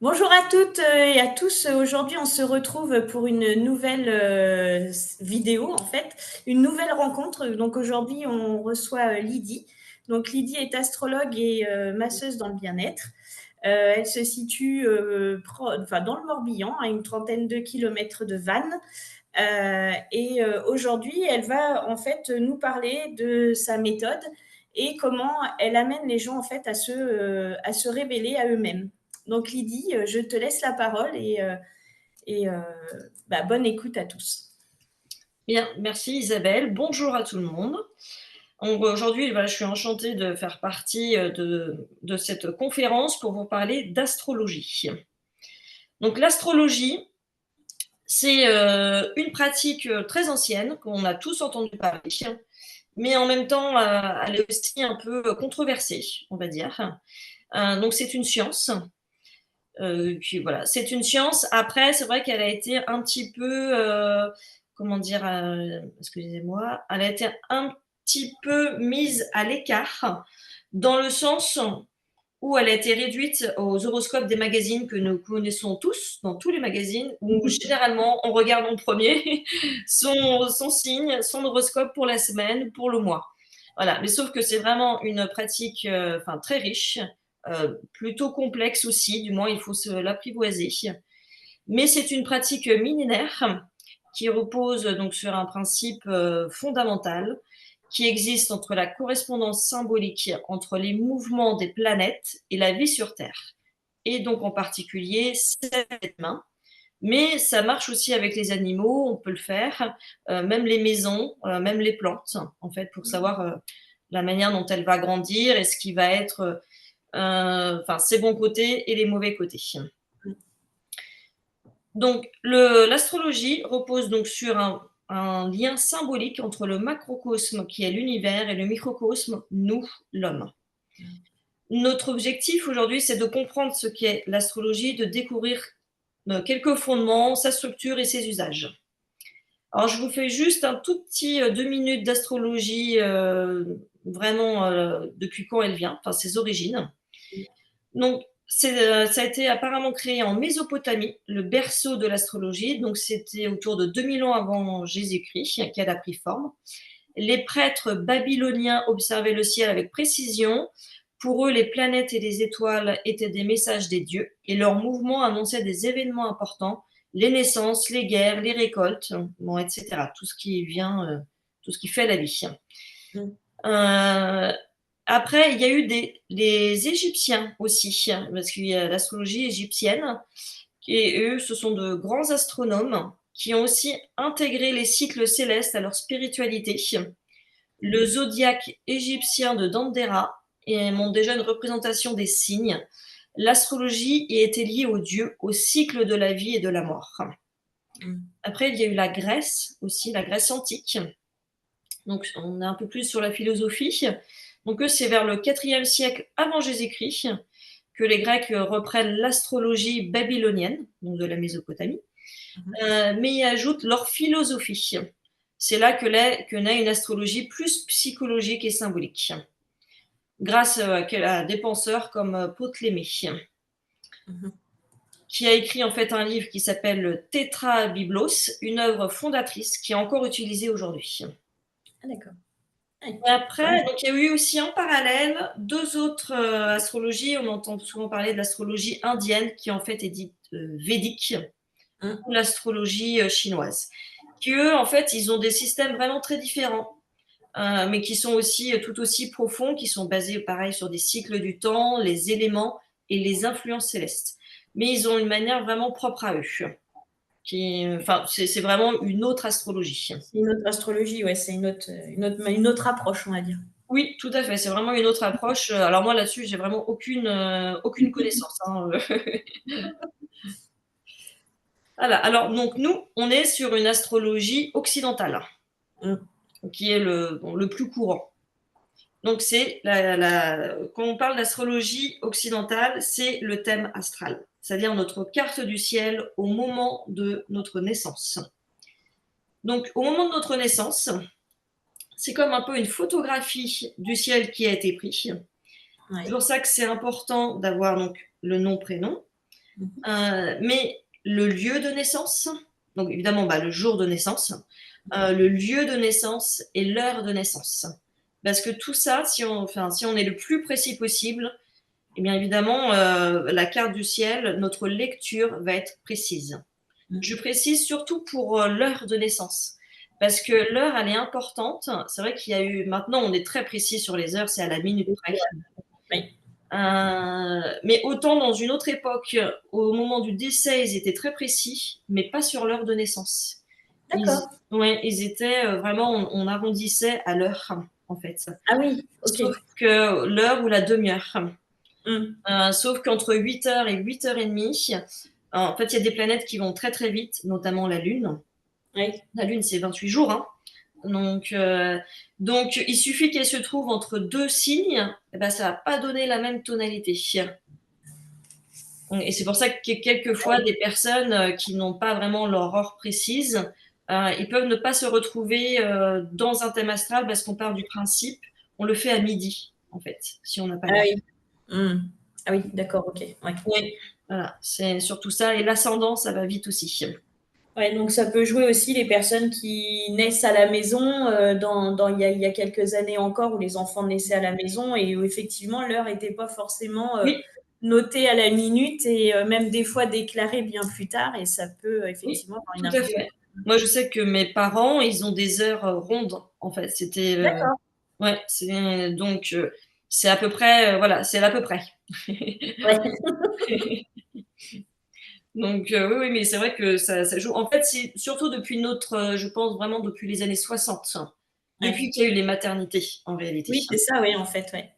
Bonjour à toutes et à tous. Aujourd'hui, on se retrouve pour une nouvelle vidéo, en fait, une nouvelle rencontre. Donc aujourd'hui, on reçoit Lydie. Donc Lydie est astrologue et masseuse dans le bien-être. Elle se situe enfin, dans le Morbihan, à une trentaine de kilomètres de Vannes. Et aujourd'hui, elle va en fait nous parler de sa méthode et comment elle amène les gens en fait à se révéler à eux-mêmes. Donc Lydie, je te laisse la parole et bonne écoute à tous. Bien, merci Isabelle. Bonjour à tout le monde. Aujourd'hui, je suis enchantée de faire partie de cette conférence pour vous parler d'astrologie. Donc l'astrologie, c'est une pratique très ancienne qu'on a tous entendu parler, mais en même temps, elle est aussi un peu controversée, on va dire. Donc c'est une science. Puis voilà, c'est une science. Après, c'est vrai qu'elle a été un petit peu, comment dire, excusez-moi, elle a été un petit peu mise à l'écart dans le sens où elle a été réduite aux horoscopes des magazines que nous connaissons tous, dans tous les magazines, où généralement on regarde en premier son signe, son horoscope pour la semaine, pour le mois. Voilà, mais sauf que c'est vraiment une pratique très riche, plutôt complexe aussi, du moins il faut se l'apprivoiser. Mais c'est une pratique millénaire qui repose donc sur un principe fondamental qui existe entre la correspondance symbolique entre les mouvements des planètes et la vie sur Terre. Et donc en particulier celle des mains. Mais ça marche aussi avec les animaux, on peut le faire, même les maisons, même les plantes, en fait, pour savoir la manière dont elle va grandir et ce qui va être ses bons côtés et les mauvais côtés. Donc, l'astrologie repose donc sur un lien symbolique entre le macrocosme qui est l'univers et le microcosme, nous, l'homme. Notre objectif aujourd'hui, c'est de comprendre ce qu'est l'astrologie, de découvrir quelques fondements, sa structure et ses usages. Alors, je vous fais juste un tout petit 2 minutes d'astrologie, vraiment depuis quand elle vient, enfin ses origines. Donc, ça a été apparemment créé en Mésopotamie, le berceau de l'astrologie. Donc, c'était autour de 2000 ans avant Jésus-Christ qu'elle a pris forme. Les prêtres babyloniens observaient le ciel avec précision. Pour eux, les planètes et les étoiles étaient des messages des dieux et leurs mouvements annonçaient des événements importants, les naissances, les guerres, les récoltes, bon, etc. Tout ce qui vient, tout ce qui fait la vie. Euh, Après, il y a eu les Égyptiens aussi, parce qu'il y a l'astrologie égyptienne, et eux, ce sont de grands astronomes qui ont aussi intégré les cycles célestes à leur spiritualité. Le zodiaque égyptien de Dendera montre déjà une représentation des signes. L'astrologie y était liée aux dieux, au cycle de la vie et de la mort. Après, il y a eu la Grèce aussi, la Grèce antique. Donc, on est un peu plus sur la philosophie. Donc, eux, c'est vers le 4e siècle avant Jésus-Christ que les Grecs reprennent l'astrologie babylonienne, donc de la Mésopotamie, mais y ajoutent leur philosophie. C'est là que naît une astrologie plus psychologique et symbolique, grâce à des penseurs comme Ptolémée, qui a écrit en fait un livre qui s'appelle le Tétrabiblos, une œuvre fondatrice qui est encore utilisée aujourd'hui. Ah, d'accord. Et après, donc il y a eu aussi en parallèle 2 autres astrologies. On entend souvent parler de l'astrologie indienne, qui en fait est dite védique, ou l'astrologie chinoise. Qui eux, en fait, ils ont des systèmes vraiment très différents, mais qui sont aussi tout aussi profonds, qui sont basés pareil sur des cycles du temps, les éléments et les influences célestes. Mais ils ont une manière vraiment propre à eux. C'est vraiment une autre astrologie. C'est une autre astrologie, ouais, c'est une autre approche, on va dire. Oui, tout à fait. C'est vraiment une autre approche. Alors moi là-dessus, j'ai vraiment aucune connaissance. Voilà. Alors donc nous, on est sur une astrologie occidentale, qui est le plus courant. Donc c'est quand on parle d'astrologie occidentale, c'est le thème astral, c'est-à-dire notre carte du ciel au moment de notre naissance. Donc au moment de notre naissance, c'est comme un peu une photographie du ciel qui a été prise. C'est pour ça que c'est important d'avoir donc le nom, prénom. Mmh. Mais le lieu de naissance, donc évidemment, le jour de naissance, le lieu de naissance et l'heure de naissance. Parce que tout ça, si on est le plus précis possible, et bien évidemment, la carte du ciel, notre lecture va être précise. Mmh. Je précise surtout pour l'heure de naissance, parce que l'heure, elle est importante. C'est vrai qu'il y a eu, maintenant, on est très précis sur les heures, c'est à la minute près. Oui. Mais autant dans une autre époque, au moment du décès, ils étaient très précis, mais pas sur l'heure de naissance. D'accord. Ouais, ils étaient vraiment, on arrondissait à l'heure, en fait. Ah oui, OK. Sauf que l'heure ou la demi-heure. Mmh. Sauf qu'entre 8 heures et 8 heures et demie, en fait, il y a des planètes qui vont très très vite, notamment la Lune. Oui. La Lune, c'est 28 jours, hein. Donc, il suffit qu'elle se trouve entre deux signes, et ben, ça va pas donner la même tonalité. Et c'est pour ça que quelquefois, des personnes qui n'ont pas vraiment leur heure précise, ils peuvent ne pas se retrouver dans un thème astral parce qu'on part du principe, on le fait à midi, en fait, si on n'a pas Ah l'heure. oui. Mmh. Ah oui, d'accord, OK. Ouais. Oui, voilà, c'est surtout ça. Et l'ascendant, ça va vite aussi. Ouais, donc ça peut jouer aussi les personnes qui naissent à la maison, il y a quelques années encore où les enfants naissaient à la maison et où effectivement l'heure était pas forcément, Oui, notée à la minute et même des fois déclarée bien plus tard et ça peut, oui, effectivement avoir une tout à influence. fait. Moi, je sais que mes parents, ils ont des heures rondes, en fait. C'était, D'accord. ouais, c'est à peu près, voilà, c'est à peu près. Ouais. Donc, oui, oui, mais c'est vrai que ça joue. En fait, c'est surtout depuis je pense vraiment depuis les années 60, depuis Ouais. qu'il y a eu les maternités, en réalité, Oui, c'est ça, oui, en fait, ouais.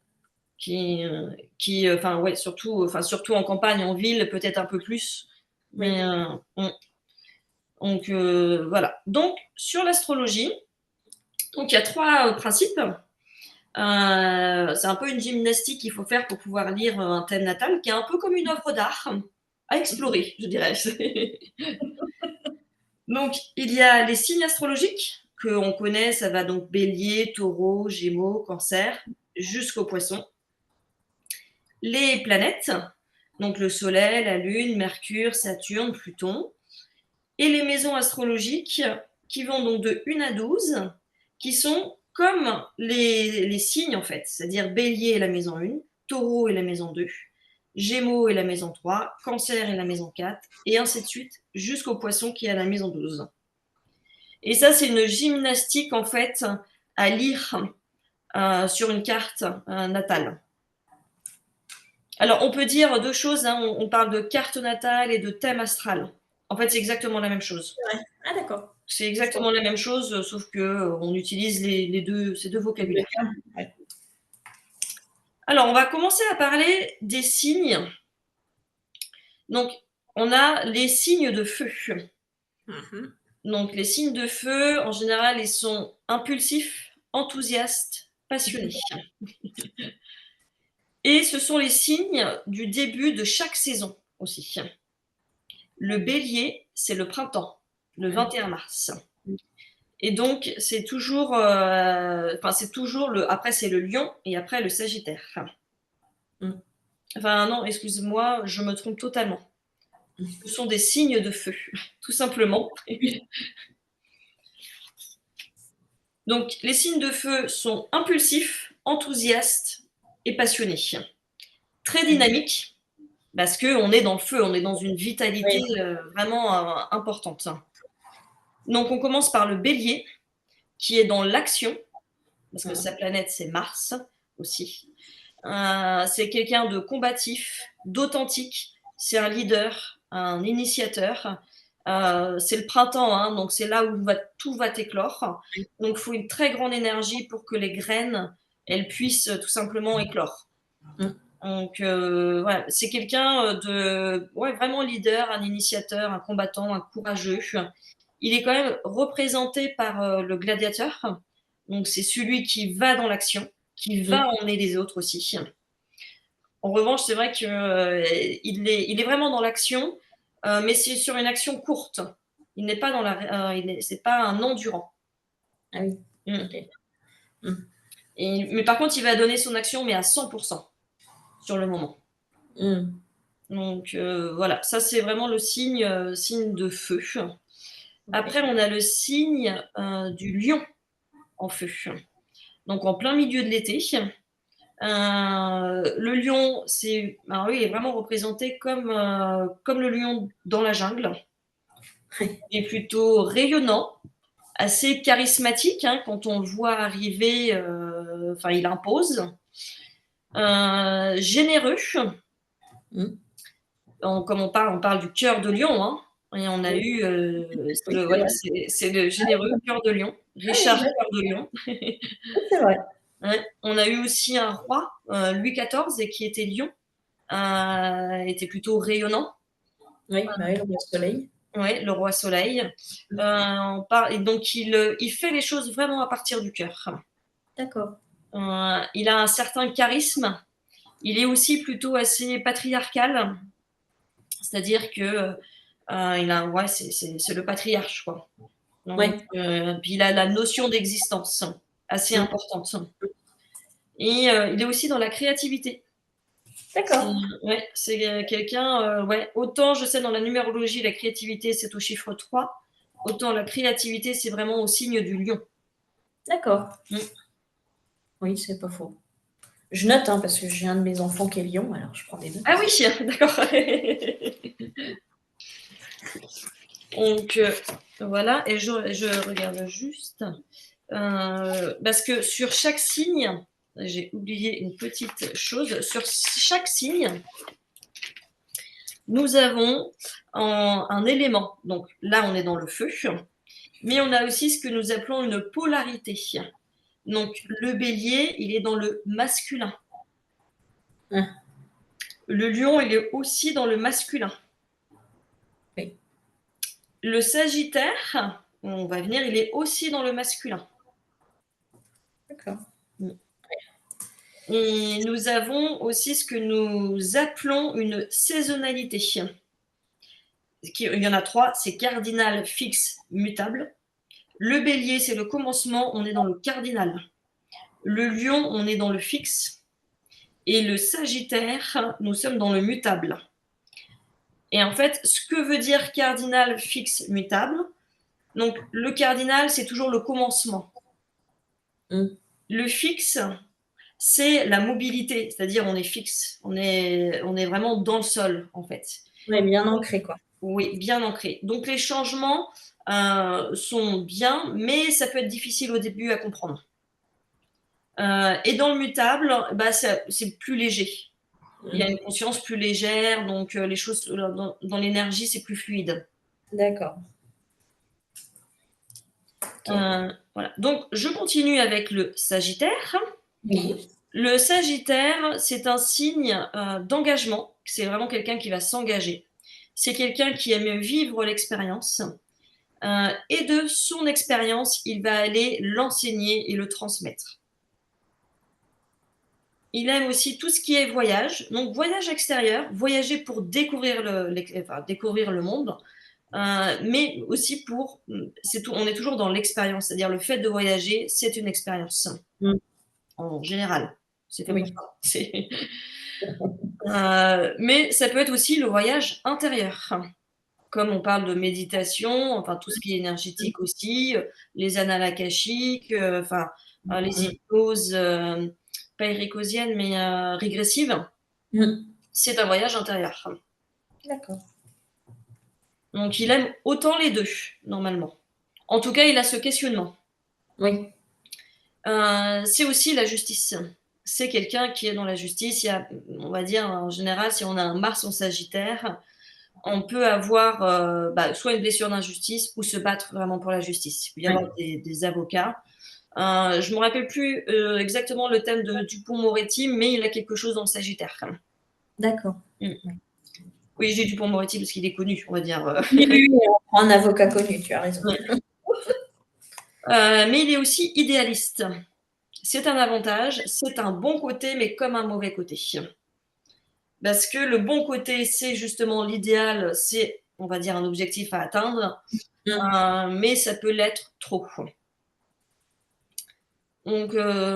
enfin, ouais, surtout en campagne, en ville, peut-être un peu plus. Mais, Oui. donc, voilà. Donc, sur l'astrologie, donc il y a 3 principes. C'est un peu une gymnastique qu'il faut faire pour pouvoir lire un thème natal, qui est un peu comme une œuvre d'art à explorer, je dirais. Donc, il y a les signes astrologiques qu'on connaît, ça va donc Bélier, Taureau, Gémeaux, Cancer, jusqu'au Poisson. Les planètes, donc le Soleil, la Lune, Mercure, Saturne, Pluton. Et les maisons astrologiques qui vont donc de 1 à 12, qui sont comme les signes en fait, c'est-à-dire Bélier est la maison 1, Taureau est la maison 2, Gémeaux est la maison 3, Cancer est la maison 4, et ainsi de suite, jusqu'au Poisson qui est à la maison 12. Et ça, c'est une gymnastique en fait à lire sur une carte natale. Alors, on peut dire 2 choses, hein, on parle de carte natale et de thème astral. En fait, c'est exactement la même chose. Ouais. Ah d'accord. C'est Je vois. exactement la même chose, sauf que on utilise ces 2 Les 2 vocabulaires. termes, ouais. Alors, on va commencer à parler des signes. Donc, on a les signes de feu. Mmh. Donc, les signes de feu, en général, ils sont impulsifs, enthousiastes, passionnés. Et ce sont les signes du début de chaque saison aussi. Le bélier, c'est le printemps, le Ouais. 21 mars. Mmh. Et donc, c'est toujours après, c'est le lion et après le sagittaire. Mmh. Enfin, non, excuse-moi, je me trompe totalement. Ce sont des signes de feu, tout simplement. Oui. Donc, les signes de feu sont impulsifs, enthousiastes et passionnés. Très Mmh. dynamiques, parce qu'on est dans le feu, on est dans une vitalité Oui. vraiment importante. Donc, on commence par le bélier, qui est dans l'action, parce que Mmh. sa planète, c'est Mars aussi. C'est quelqu'un de combatif, d'authentique, c'est un leader, un initiateur. C'est le printemps, hein, donc c'est là où tout va éclore. Donc il faut une très grande énergie pour que les graines, elles puissent tout simplement éclore. Mmh. Donc voilà, c'est quelqu'un de ouais, vraiment leader, un initiateur, un combattant, un courageux. Il est quand même représenté par le gladiateur, donc c'est celui qui va dans l'action, qui va Mmh. emmener les autres aussi. En revanche, c'est vrai qu'il il est vraiment dans l'action, mais c'est sur une action courte. Il n'est pas dans c'est pas un endurant. Ah oui. Mm. OK. Mmh. Mais par contre, il va donner son action, mais à 100% sur le moment. Mmh. Donc voilà, ça c'est vraiment le signe de feu. Après, on a le signe du lion en feu. Donc en plein milieu de l'été. Le lion, alors lui, il est vraiment représenté comme le lion dans la jungle. Il est plutôt rayonnant, assez charismatique, hein, quand on le voit arriver, il impose. Généreux. Comme on parle du cœur de lion, hein, et on a eu, c'est le généreux cœur de lion, Richard Cœur de Lion. C'est vrai. Ouais. On a eu aussi un roi, Louis XIV, qui était lion, était plutôt rayonnant. Oui, le roi soleil. Oui, le roi soleil. Et donc, il fait les choses vraiment à partir du cœur. D'accord. Il a un certain charisme. Il est aussi plutôt assez patriarcal. C'est-à-dire que c'est le patriarche, quoi. Donc, puis il a la notion d'existence assez importante. Et il est aussi dans la créativité. D'accord. Ouais, c'est quelqu'un, autant je sais dans la numérologie, la créativité, c'est au chiffre 3, autant la créativité, c'est vraiment au signe du lion. D'accord. Oui, c'est pas faux. Je note, hein, parce que j'ai un de mes enfants qui est lion, alors je prends des notes. Ah oui, d'accord. Donc, voilà, et je regarde juste, parce que sur chaque signe, j'ai oublié une petite chose, sur chaque signe, nous avons un élément. Donc là, on est dans le feu, mais on a aussi ce que nous appelons une polarité. Donc le bélier, il est dans le masculin. Le lion, il est aussi dans le masculin. Oui. Le sagittaire, on va venir, il est aussi dans le masculin. D'accord. Et nous avons aussi ce que nous appelons une saisonnalité. Il y en a 3, c'est cardinal, fixe, mutable. Le bélier, c'est le commencement, on est dans le cardinal. Le lion, on est dans le fixe. Et le sagittaire, nous sommes dans le mutable. Et en fait, ce que veut dire cardinal, fixe, mutable, donc le cardinal, c'est toujours le commencement. Le fixe, c'est la mobilité, c'est-à-dire on est fixe, on est vraiment dans le sol, en fait. Oui, bien ancré, quoi. Oui, bien ancré. Donc les changements sont bien, mais ça peut être difficile au début à comprendre. Et dans le mutable, c'est plus léger. Il y a une conscience plus légère, donc les choses dans l'énergie, c'est plus fluide. D'accord. Voilà. Donc, je continue avec le Sagittaire. Oui. Le Sagittaire, c'est un signe d'engagement. C'est vraiment quelqu'un qui va s'engager. C'est quelqu'un qui aime vivre l'expérience. Et de son expérience, il va aller l'enseigner et le transmettre. Il aime aussi tout ce qui est voyage. Donc, voyage extérieur, voyager pour découvrir le monde. Mais aussi on est toujours dans l'expérience, c'est-à-dire le fait de voyager, c'est une expérience en général. C'est fait pour ça. Mais ça peut être aussi le voyage intérieur, comme on parle de méditation, enfin tout ce qui est énergétique aussi, les annales akashiques, les hypnoses, pas éricosiennes, mais régressives. C'est un voyage intérieur. D'accord. Donc il aime autant les deux, normalement. En tout cas, il a ce questionnement. Oui. C'est aussi la justice. C'est quelqu'un qui est dans la justice. On va dire, en général, si on a un Mars en Sagittaire, on peut avoir soit une blessure d'injustice ou se battre vraiment pour la justice. Il peut y avoir des avocats. Je ne me rappelle plus exactement le thème de Dupond-Moretti, mais il a quelque chose dans le Sagittaire. D'accord. Oui, j'ai Dupond-Moretti parce qu'il est connu, on va dire. Oui, un avocat connu, tu as raison. Mais il est aussi idéaliste. C'est un avantage, c'est un bon côté, mais comme un mauvais côté. Parce que le bon côté, c'est justement l'idéal, c'est, on va dire, un objectif à atteindre, mais ça peut l'être trop. Donc,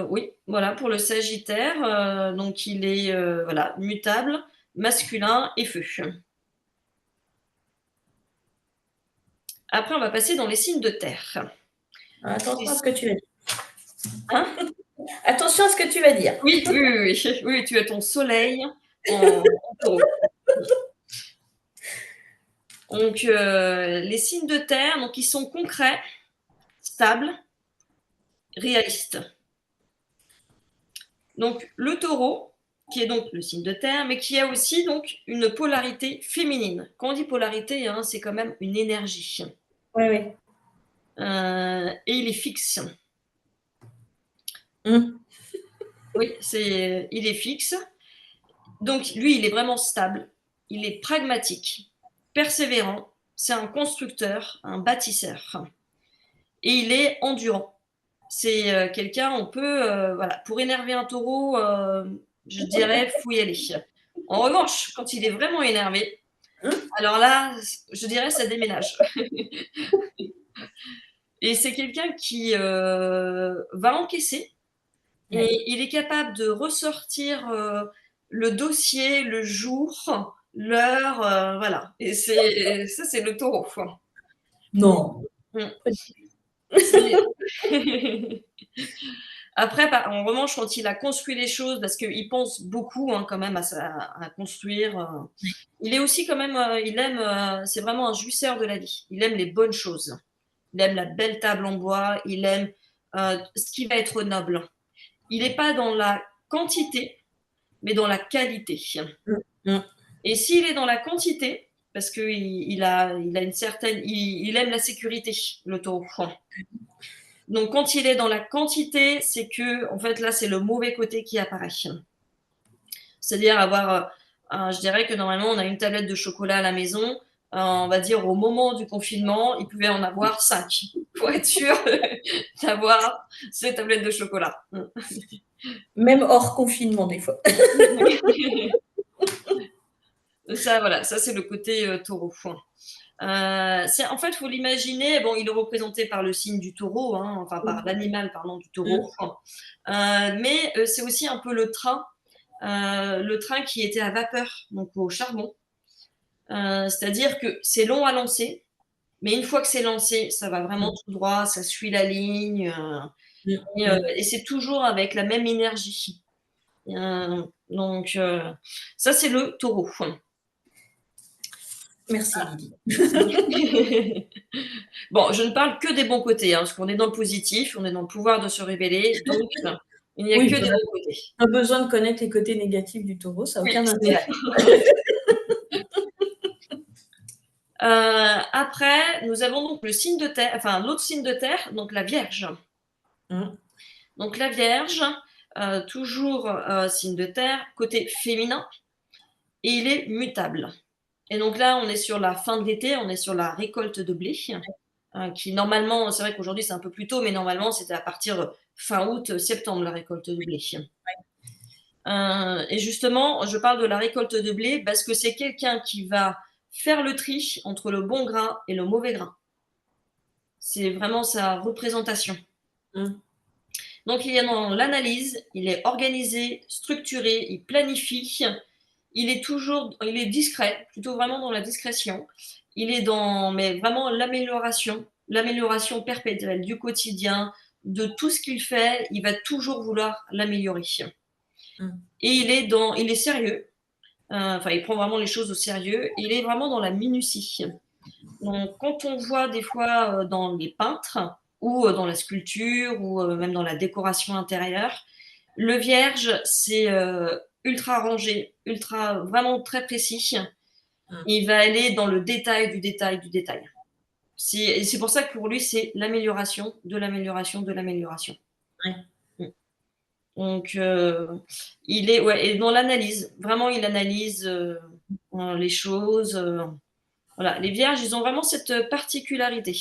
oui, voilà, pour le Sagittaire, donc il est mutable, masculin et feu. Après, on va passer dans les signes de terre. Attention à ce que tu vas dire. Hein? Attention à ce que tu vas dire. Oui, oui, oui, oui. Oui, tu as ton soleil en taureau. Donc, les signes de terre, donc, ils sont concrets, stables, réalistes. Donc, le taureau, qui est donc le signe de terre, mais qui a aussi donc une polarité féminine. Quand on dit polarité, hein, c'est quand même une énergie. Oui, oui. Et il est fixe. Oui, il est fixe. Donc, lui, il est vraiment stable. Il est pragmatique, persévérant. C'est un constructeur, un bâtisseur. Et il est endurant. C'est quelqu'un, on peut, voilà, pour énerver un taureau, je dirais, faut y aller. En revanche, quand il est vraiment énervé, alors là, je dirais, ça déménage. Et c'est quelqu'un qui va encaisser. Et il est capable de ressortir le dossier, le jour, l'heure, voilà. Et ça, c'est le taureau. Non. Après, en revanche, quand il a construit les choses, parce qu'il pense beaucoup quand même à construire, il est aussi quand même, il aime, c'est vraiment un jouisseur de la vie. Il aime les bonnes choses. Il aime la belle table en bois, il aime ce qui va être noble. Il n'est pas dans la quantité, mais dans la qualité. Et s'il est dans la quantité, parce qu'il a une certaine, il aime la sécurité, le taureau. Donc, quand il est dans la quantité, c'est que, en fait, là, c'est le mauvais côté qui apparaît. C'est-à-dire avoir, je dirais que normalement, on a une tablette de chocolat à la maison. On va dire au moment du confinement, il pouvait en avoir 5 pour être sûr d'avoir ces tablettes de chocolat. Même hors confinement, des fois. Ça, voilà, ça, c'est le côté taureau. En fait, il faut l'imaginer, bon, il est représenté par le signe du taureau, enfin par l'animal, pardon, du taureau, mais c'est aussi un peu le train qui était à vapeur, donc au charbon. C'est-à-dire que c'est long à lancer, mais une fois que c'est lancé, ça va vraiment tout droit, ça suit la ligne, et c'est toujours avec la même énergie. Donc, ça, c'est le taureau. Merci, Lydie. Bon, je ne parle que des bons côtés, parce qu'on est dans le positif, on est dans le pouvoir de se révéler, donc il n'y a que des bons côtés. Pas besoin de connaître les côtés négatifs du taureau, ça n'a aucun intérêt. Après, nous avons donc le signe de terre, enfin l'autre signe de terre, donc la Vierge. Donc la Vierge, toujours signe de terre, côté féminin, et il est mutable. Et donc là, on est sur la fin de l'été, on est sur la récolte de blé, qui normalement, c'est vrai qu'aujourd'hui c'est un peu plus tôt, mais normalement c'était à partir fin août, septembre, la récolte de blé. Et justement, je parle de la récolte de blé parce que c'est quelqu'un qui va faire le tri entre le bon grain et le mauvais grain. C'est vraiment sa représentation. Donc il est dans l'analyse, il est organisé, structuré, il planifie, il est discret, plutôt vraiment dans la discrétion. Il est dans, mais vraiment l'amélioration perpétuelle du quotidien, de tout ce qu'il fait, il va toujours vouloir l'améliorer. Et il est sérieux, il prend vraiment les choses au sérieux, et il est vraiment dans la minutie. Donc, quand on voit des fois dans les peintres, ou dans la sculpture, ou même dans la décoration intérieure, le Vierge, c'est ultra rangé, vraiment très précis. Il va aller dans le détail du détail du détail. C'est pour ça que pour lui, c'est l'amélioration de l'amélioration de l'amélioration. Donc, il est et dans l'analyse. Vraiment, il analyse les choses. Voilà. Les Vierges, ils ont vraiment cette particularité.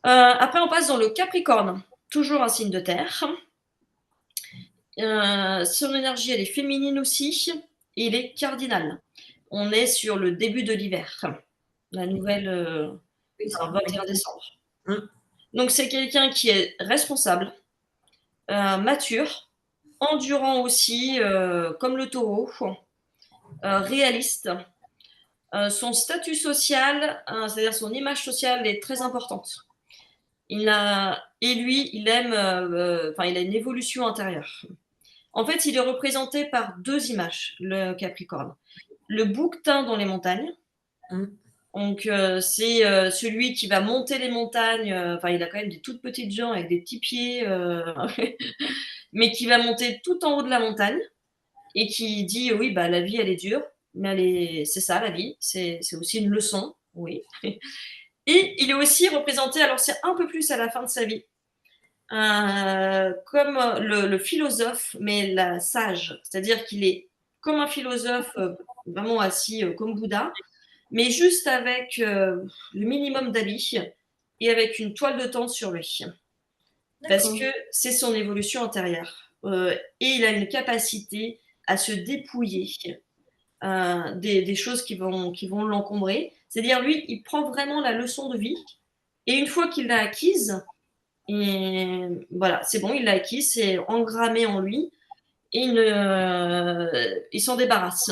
Après, on passe dans le Capricorne, toujours un signe de terre. Son énergie, elle est féminine aussi, et il est cardinal. On est sur le début de l'hiver, la nouvelle 21 décembre. Donc, c'est quelqu'un qui est responsable, mature, endurant aussi, comme le taureau, réaliste. Son statut social, c'est-à-dire son image sociale est très importante. Et lui, il aime, enfin, il a une évolution intérieure. En fait, il est représenté par 2 images, le Capricorne. Le bouquetin dans les montagnes. Mmh. Donc, c'est celui qui va monter les montagnes. Enfin, il a quand même des toutes petites jambes avec des petits pieds, mais qui va monter tout en haut de la montagne et qui dit oui, bah, la vie, elle est dure, mais c'est ça la vie, c'est aussi une leçon, oui. Et il est aussi représenté, alors c'est un peu plus à la fin de sa vie, comme le philosophe, mais la sage, c'est-à-dire qu'il est comme un philosophe, vraiment assis comme Bouddha, mais juste avec le minimum d'habits et avec une toile de tente sur lui. Parce que c'est son évolution intérieure. Et il a une capacité à se dépouiller des choses qui vont l'encombrer. C'est-à-dire, lui, il prend vraiment la leçon de vie. Et une fois qu'il l'a acquise, et voilà, c'est bon, il l'a acquise, c'est engrammé en lui. Et il s'en débarrasse.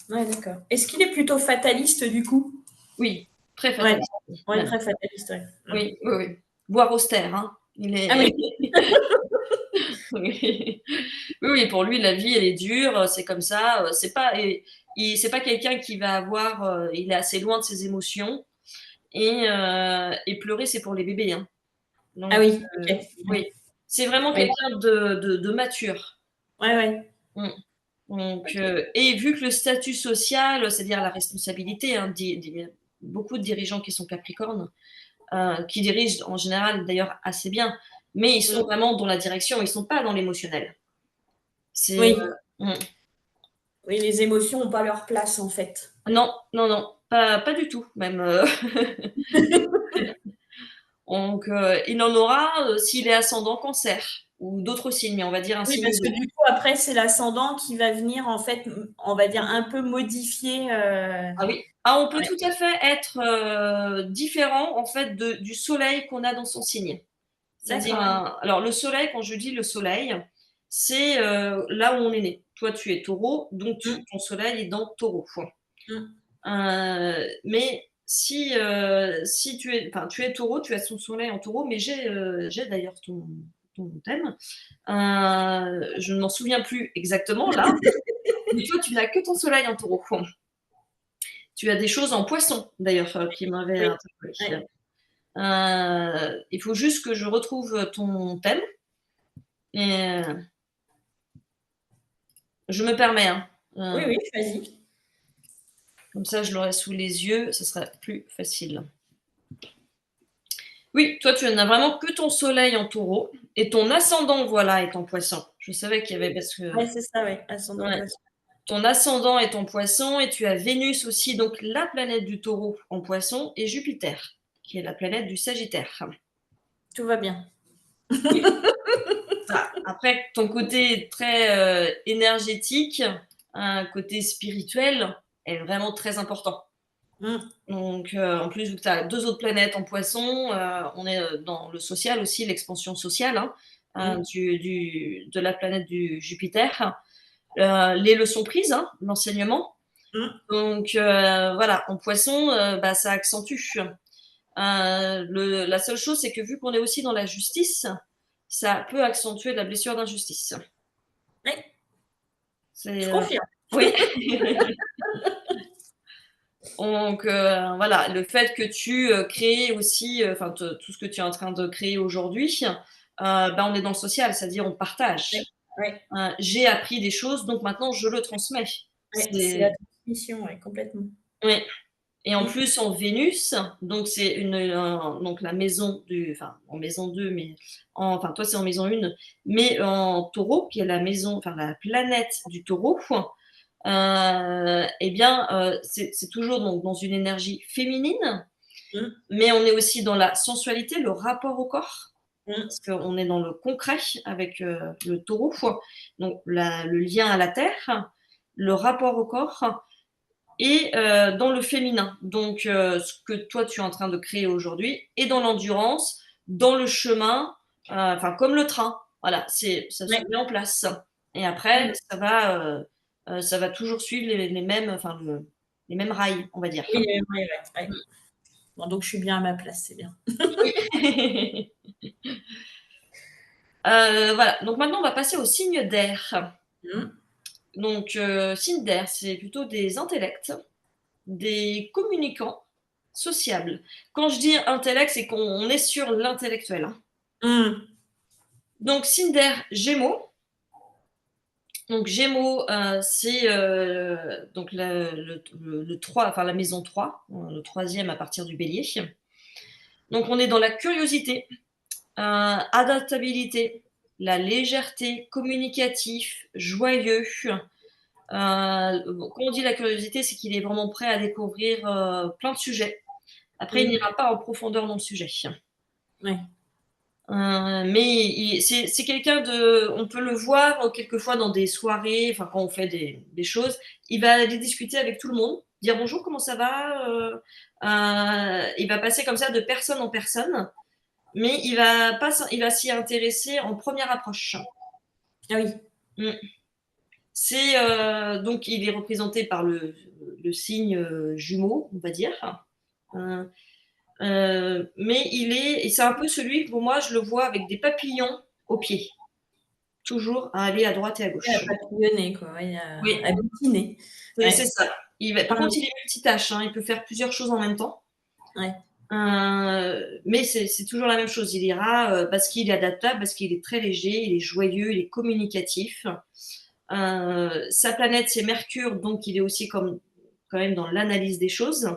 Ouais, d'accord. Est-ce qu'il est plutôt fataliste du coup? Oui, très fataliste. Ouais, très fataliste, ouais. Oui, oui, oui. Voire austère, hein. Il est... Ah oui. Oui. Oui, pour lui, la vie, elle est dure, c'est comme ça. C'est pas quelqu'un qui va avoir. Il est assez loin de ses émotions. Et pleurer, c'est pour les bébés, hein. Ah Donc, oui, ok. oui. C'est vraiment Ouais, quelqu'un de mature. ouais, ouais. Mm. Donc, Ok. et vu que le statut social, c'est-à-dire la responsabilité, hein, beaucoup de dirigeants qui sont capricornes, qui dirigent en général d'ailleurs assez bien, mais ils sont vraiment dans la direction, ils ne sont pas dans l'émotionnel. C'est, Oui, mm. oui, les émotions n'ont pas leur place en fait. Non, non, non, pas du tout, même. Donc, il en aura s'il est ascendant cancer ou d'autres signes, mais on va dire un Oui, signe parce d'eau. que du coup, après, c'est l'ascendant qui va venir en fait, on va dire un peu modifier. Ah oui. Ah, on peut Ouais, tout à fait être différent en fait du soleil qu'on a dans son signe. C'est-à-dire, d'accord. alors le soleil, quand je dis le soleil, c'est là où on est né. Toi, tu es taureau, donc Mm, ton soleil est dans taureau. mm. Mais si tu es taureau, tu as son soleil en taureau, mais j'ai d'ailleurs ton thème. Je ne m'en souviens plus exactement là, mais toi, tu n'as que ton soleil en taureau. Tu as des choses en poisson, d'ailleurs, qui m'avaient Oui, interpellée. ouais. Il faut juste que je retrouve ton thème. Et je me permets, hein. Oui, oui, vas-y. Comme ça, je l'aurai sous les yeux, ce sera plus facile. Oui, toi, tu n'as vraiment que ton soleil en taureau et ton ascendant, voilà, est en poisson. Je savais qu'il y avait parce que Ouais, c'est ça, ouais, ascendant ouais, poisson. ton ascendant est en poisson et tu as Vénus aussi, donc la planète du taureau en poisson, et Jupiter, qui est la planète du Sagittaire. Tout va bien. Oui. Après, ton côté très énergétique, un côté spirituel, est vraiment très important. Mm, Donc, en plus, vu que tu as 2 autres planètes en poisson, on est dans le social aussi, l'expansion sociale, hein, mm, de la planète du Jupiter. Les leçons prises, hein, l'enseignement. mm. Donc, voilà, en poisson, bah, ça accentue. La seule chose, c'est que vu qu'on est aussi dans la justice, ça peut accentuer la blessure d'injustice. Oui, je C'est, confirme. oui. Donc, voilà, le fait que tu crées aussi, enfin, tout ce que tu es en train de créer aujourd'hui, bah, on est dans le social, c'est-à-dire on Ouais, partage. ouais, J'ai appris des choses, donc maintenant je le transmets. ouais, c'est la C'est transmission, ouais, complètement. Oui. Et en Mm, plus en Vénus, donc c'est donc la maison enfin en maison 2, mais enfin toi c'est en maison 1, mais en Taureau, qui est la maison, enfin la planète du Taureau, et bien, c'est toujours donc dans une énergie féminine, mm, mais on est aussi dans la sensualité, le rapport au corps, mm, parce qu'on est dans le concret avec le Taureau, donc le lien à la terre, le rapport au corps et dans le féminin, donc ce que toi tu es en train de créer aujourd'hui, et dans l'endurance, dans le chemin, enfin comme le train. Voilà, ça se Ouais. met en place et Mmh. après ça va toujours suivre les mêmes, enfin les mêmes rails, on va dire. Oui, ouais, ouais, ouais. Mmh. Bon, donc je suis bien à ma place, c'est bien. Oui. Voilà, donc maintenant on va passer aux signes d'air. Mmh. Donc signes d'air, c'est plutôt des intellects, des communicants, sociables. Quand je dis intellect, c'est qu'on est sur l'intellectuel, hein. Mmh. Donc signe d'air, Gémeaux. Donc Gémeaux, c'est, donc le 3, enfin la maison 3, le troisième à partir du Bélier. Donc on est dans la curiosité, adaptabilité, la légèreté, communicatif, joyeux. Quand on dit la curiosité, c'est qu'il est vraiment prêt à découvrir, plein de sujets. Après, il Mmh. n'ira pas en profondeur dans le sujet. Ouais. Mais c'est quelqu'un de, on peut le voir quelquefois dans des soirées, enfin quand on fait des choses, il va aller discuter avec tout le monde, dire bonjour, comment ça va, il va passer comme ça de personne en personne, mais il va s'y intéresser en première approche. Ah oui. Mm. C'est donc il est représenté par le signe jumeau, on va dire. Euh, mais et c'est un peu celui, pour moi, je le vois avec des papillons aux pieds, toujours à aller à droite et à Ouais, à gauche. papillonner quoi, ouais, Oui, à butiner. c'est Ouais. ça. Par Mmh. contre, il est multitâche, hein, il peut faire plusieurs choses en même temps. Ouais. Mais c'est toujours la même chose. Il ira parce qu'il est adaptable, parce qu'il est très léger, il est joyeux, il est communicatif. Sa planète, c'est Mercure, donc il est aussi quand même dans l'analyse des choses,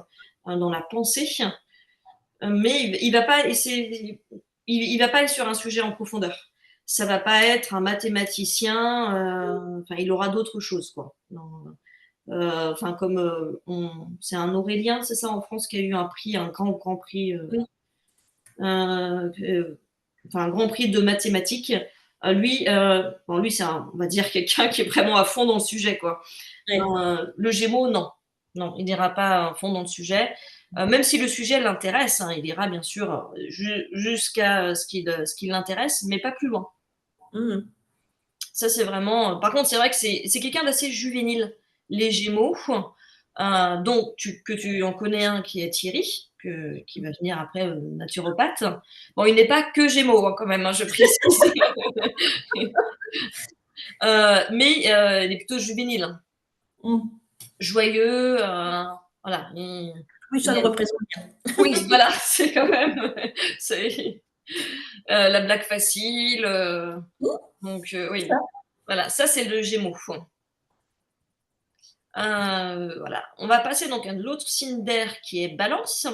dans la pensée. Mais il va pas essayer, il va pas aller sur un sujet en profondeur. Ça va pas être un mathématicien, enfin, il aura d'autres choses, quoi. Enfin, comme c'est un Aurélien, c'est ça, en France, qui a eu un prix, un grand prix, Oui. enfin, un grand prix de mathématiques. Lui, bon, lui, on va dire quelqu'un qui est vraiment à fond dans le sujet, quoi. Ouais. Le Gémeaux, non. Non, il n'ira pas à fond dans le sujet. Même si le sujet l'intéresse, hein, il ira bien sûr jusqu'à ce qu'il l'intéresse, mais pas plus loin. Mmh. Ça, c'est vraiment. Par contre, c'est vrai que c'est quelqu'un d'assez juvénile, les Gémeaux. Donc, que tu en connais un qui est Thierry, qui va venir après naturopathe. Bon, il n'est pas que Gémeaux, hein, quand même, hein, je précise. Mais il est plutôt juvénile, hein. Mmh. Joyeux, voilà. Oui, ça le représente bien. Oui, voilà, c'est quand même c'est la blague facile, Mmh, donc c'est oui, ça. voilà, ça c'est le Gémeaux. Voilà. On va passer donc à l'autre signe d'air qui est Balance.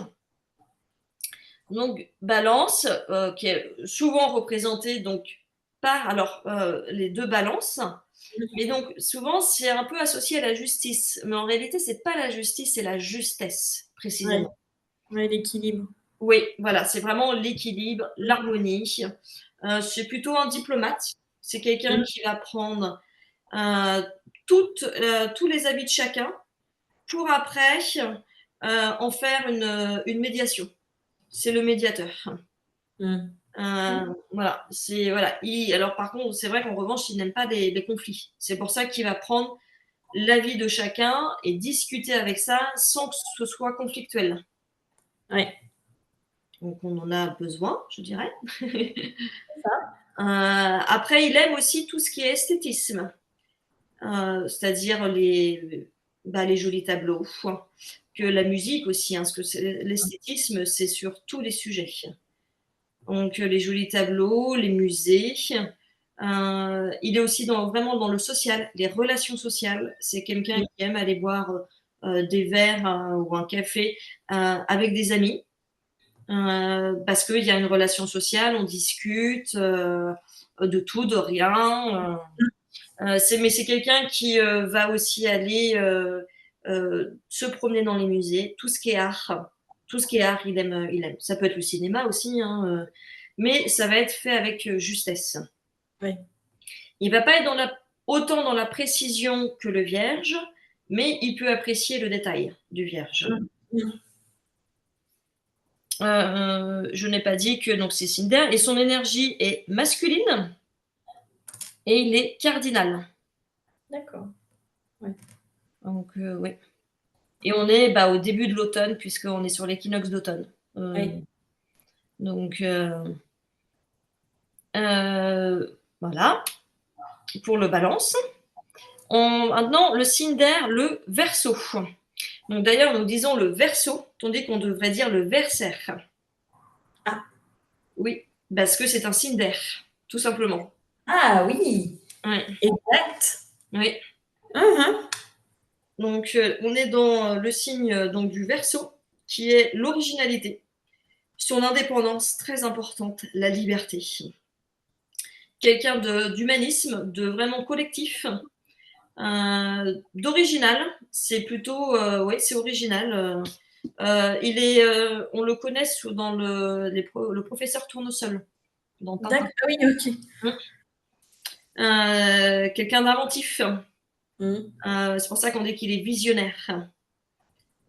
Donc Balance, qui est souvent représenté donc par alors, les 2 balances, mais donc souvent c'est un peu associé à la justice, mais en réalité c'est pas la justice, c'est la justesse Ouais, précisément. ouais, l'équilibre. Oui, voilà, c'est vraiment l'équilibre, Mmh. l'harmonie. C'est plutôt un diplomate. C'est quelqu'un Mmh. qui va prendre euh, tous les avis de chacun pour après en faire une médiation. C'est le médiateur. Mmh. Mmh. Voilà, voilà. Alors par contre, c'est vrai qu'en revanche, il n'aime pas des conflits. C'est pour ça qu'il va prendre l'avis de chacun et discuter avec ça sans que ce soit conflictuel. Ouais, Donc on en a besoin, je dirais. c'est ça. Après, il aime aussi tout ce qui est esthétisme, c'est-à-dire les jolis tableaux, que la musique aussi, hein, parce que l'esthétisme, c'est sur tous les sujets. Donc les jolis tableaux, les musées. Il est aussi vraiment dans le social, les relations sociales. C'est quelqu'un Mmh. qui aime aller boire des verres ou un café avec des amis. Parce qu'il y a une relation sociale, on discute de tout, de rien. Mais c'est quelqu'un qui va aussi aller se promener dans les musées, tout ce qui est art. Tout ce qui est art, il aime, il aime. Ça peut être le cinéma aussi, hein, mais ça va être fait avec justesse. Ouais. Il va pas être autant dans la précision que le vierge, mais il peut apprécier le détail du vierge. Mmh. Mmh. Je n'ai pas dit que donc c'est Cinder et son énergie est masculine. et il est cardinal. D'accord. Donc, oui. Et on est au début de l'automne, puisqu'on est sur l'équinoxe d'automne. Oui. Donc, voilà, pour le balance. Maintenant, le signe d'air, le verseau. Donc, d'ailleurs, nous disons le verseau, tandis qu'on devrait dire le versaire. Ah. Oui, parce que c'est un signe d'air, tout simplement. Ah oui, Ouais. exact. Oui. Mhm. Donc, on est dans le signe donc, du Verseau, qui est l'originalité, son indépendance très importante, la liberté. Quelqu'un d'humanisme, de vraiment collectif, d'original. C'est plutôt, ouais, c'est original. Il est, on le connaît dans le professeur Tournesol, dans Tintin. D'accord, oui, ok. Quelqu'un d'inventif. Mhm. C'est pour ça qu'on dit qu'il est visionnaire.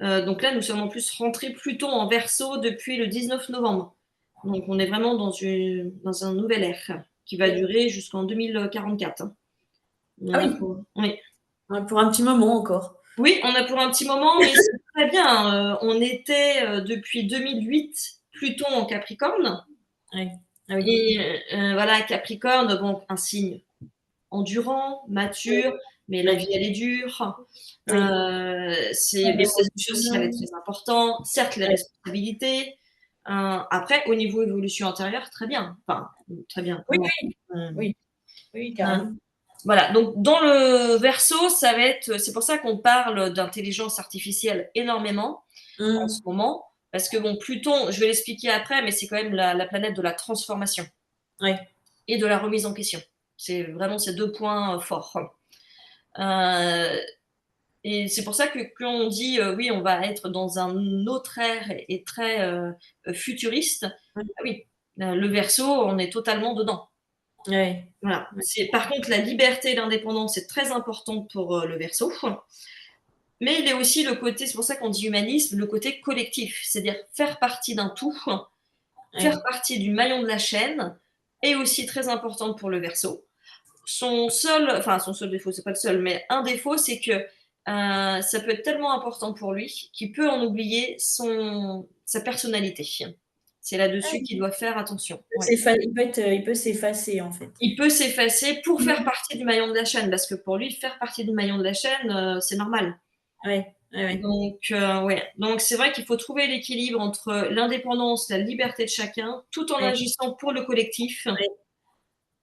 Donc là, nous sommes en plus rentrés plutôt en Verseau depuis le 19 novembre. Donc on est vraiment dans un nouvel ère qui va durer jusqu'en 2044. Ah oui, Oui. pour un petit moment encore. Oui, on a pour un petit moment, mais c'est très bien. On était depuis 2008 Pluton en Capricorne. Oui. Ah oui. Et voilà, Capricorne, bon, un signe endurant, mature, mais la Oui. vie, elle est dure. Oui. Le statut social est très important. Certes, les Oui. responsabilités. Après, au niveau évolution intérieure, très bien. Enfin, très bien. Oui, Vraiment. oui, Euh, oui, oui, euh, carrément. voilà. Donc, dans le verso, ça va être. C'est pour ça qu'on parle d'intelligence artificielle énormément en ce Mhm. moment. Parce que, bon, Pluton, je vais l'expliquer après, mais c'est quand même la planète de la transformation Oui. et de la remise en question. C'est vraiment ces deux points forts. Euh, et c'est pour ça que quand on dit oui, on va être dans un autre ère et très futuriste, ah oui, le Verseau, on est totalement dedans. Oui. Voilà. Par contre, la liberté et l'indépendance, c'est très important pour le Verseau. Mais il y a aussi le côté, c'est pour ça qu'on dit humanisme, le côté collectif, c'est-à-dire faire partie d'un tout, faire Oui. partie du maillon de la chaîne, est aussi très important pour le Verseau. Son seul défaut, c'est pas le seul, mais un défaut, c'est que ça peut être tellement important pour lui qu'il peut en oublier sa personnalité. C'est Ah là-dessus oui. qu'il doit faire attention. Ouais. Il peut s'effacer, en fait. Il peut s'effacer pour faire Mhm. partie du maillon de la chaîne, parce que pour lui, faire partie du maillon de la chaîne, c'est normal. Oui, oui, oui. Donc, ouais. Donc, c'est vrai qu'il faut trouver l'équilibre entre l'indépendance, la liberté de chacun, tout en Oui, agissant pour le collectif, oui.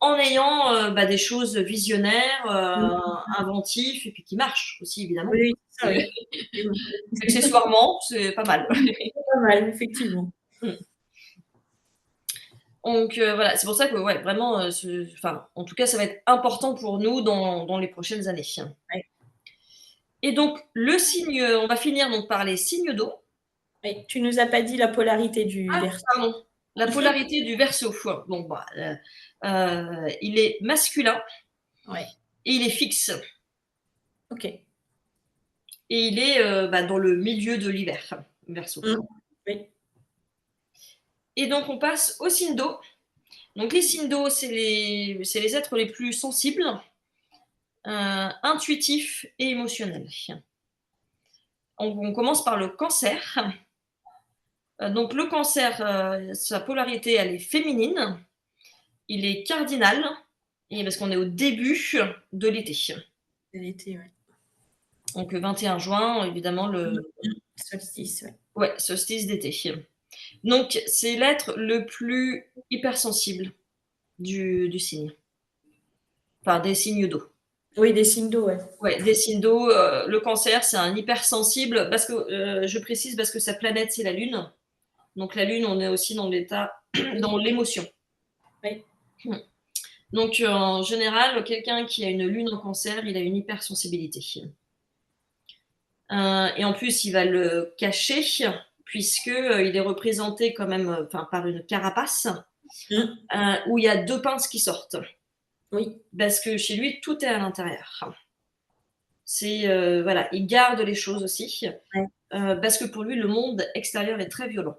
en ayant des choses visionnaires, Mhm. inventives et puis qui marchent aussi évidemment. Oui, oui, c'est ça, Et oui. Effectivement. accessoirement, c'est pas mal. C'est pas mal, effectivement. Mmh. Donc voilà, c'est pour ça que ouais, vraiment, en tout cas, ça va être important pour nous dans les prochaines années. Oui. Et donc le signe, on va finir donc par les signes d'eau. Oui. Tu nous as pas dit la polarité du Ah Verseau. pardon, la polarité du Verseau. Bon il est masculin Oui. et il est fixe OK. et il est, dans le milieu de l'hiver, Verseau. Mmh. Oui. Et donc on passe aux signes d'eau. Donc les signes d'eau, c'est les êtres les plus sensibles, intuitifs et émotionnels. On commence par le cancer. Donc le cancer, sa polarité, elle est féminine. Il est cardinal, et parce qu'on est au début de l'été. C'est l'été, ouais. Donc 21 juin, évidemment, Mmh mh. Solstice, ouais. ouais, solstice d'été. Donc c'est l'être le plus hypersensible du signe, enfin des signes d'eau. Oui, des signes d'eau, ouais. Ouais, des signes d'eau, le cancer, c'est un hypersensible parce que, je précise parce que sa planète, c'est la Lune. Donc la Lune, on est aussi dans l'état dans l'émotion. Oui. Mmh. Donc en général, quelqu'un qui a une Lune en cancer, il a une hypersensibilité. Et en plus, il va le cacher puisque, il est représenté quand même, par une carapace, Mmh. où il y a 2 pinces qui sortent. Oui. Parce que chez lui, tout est à l'intérieur. C'est, voilà, il garde les choses aussi. Ouais. Parce que pour lui, le monde extérieur est très violent.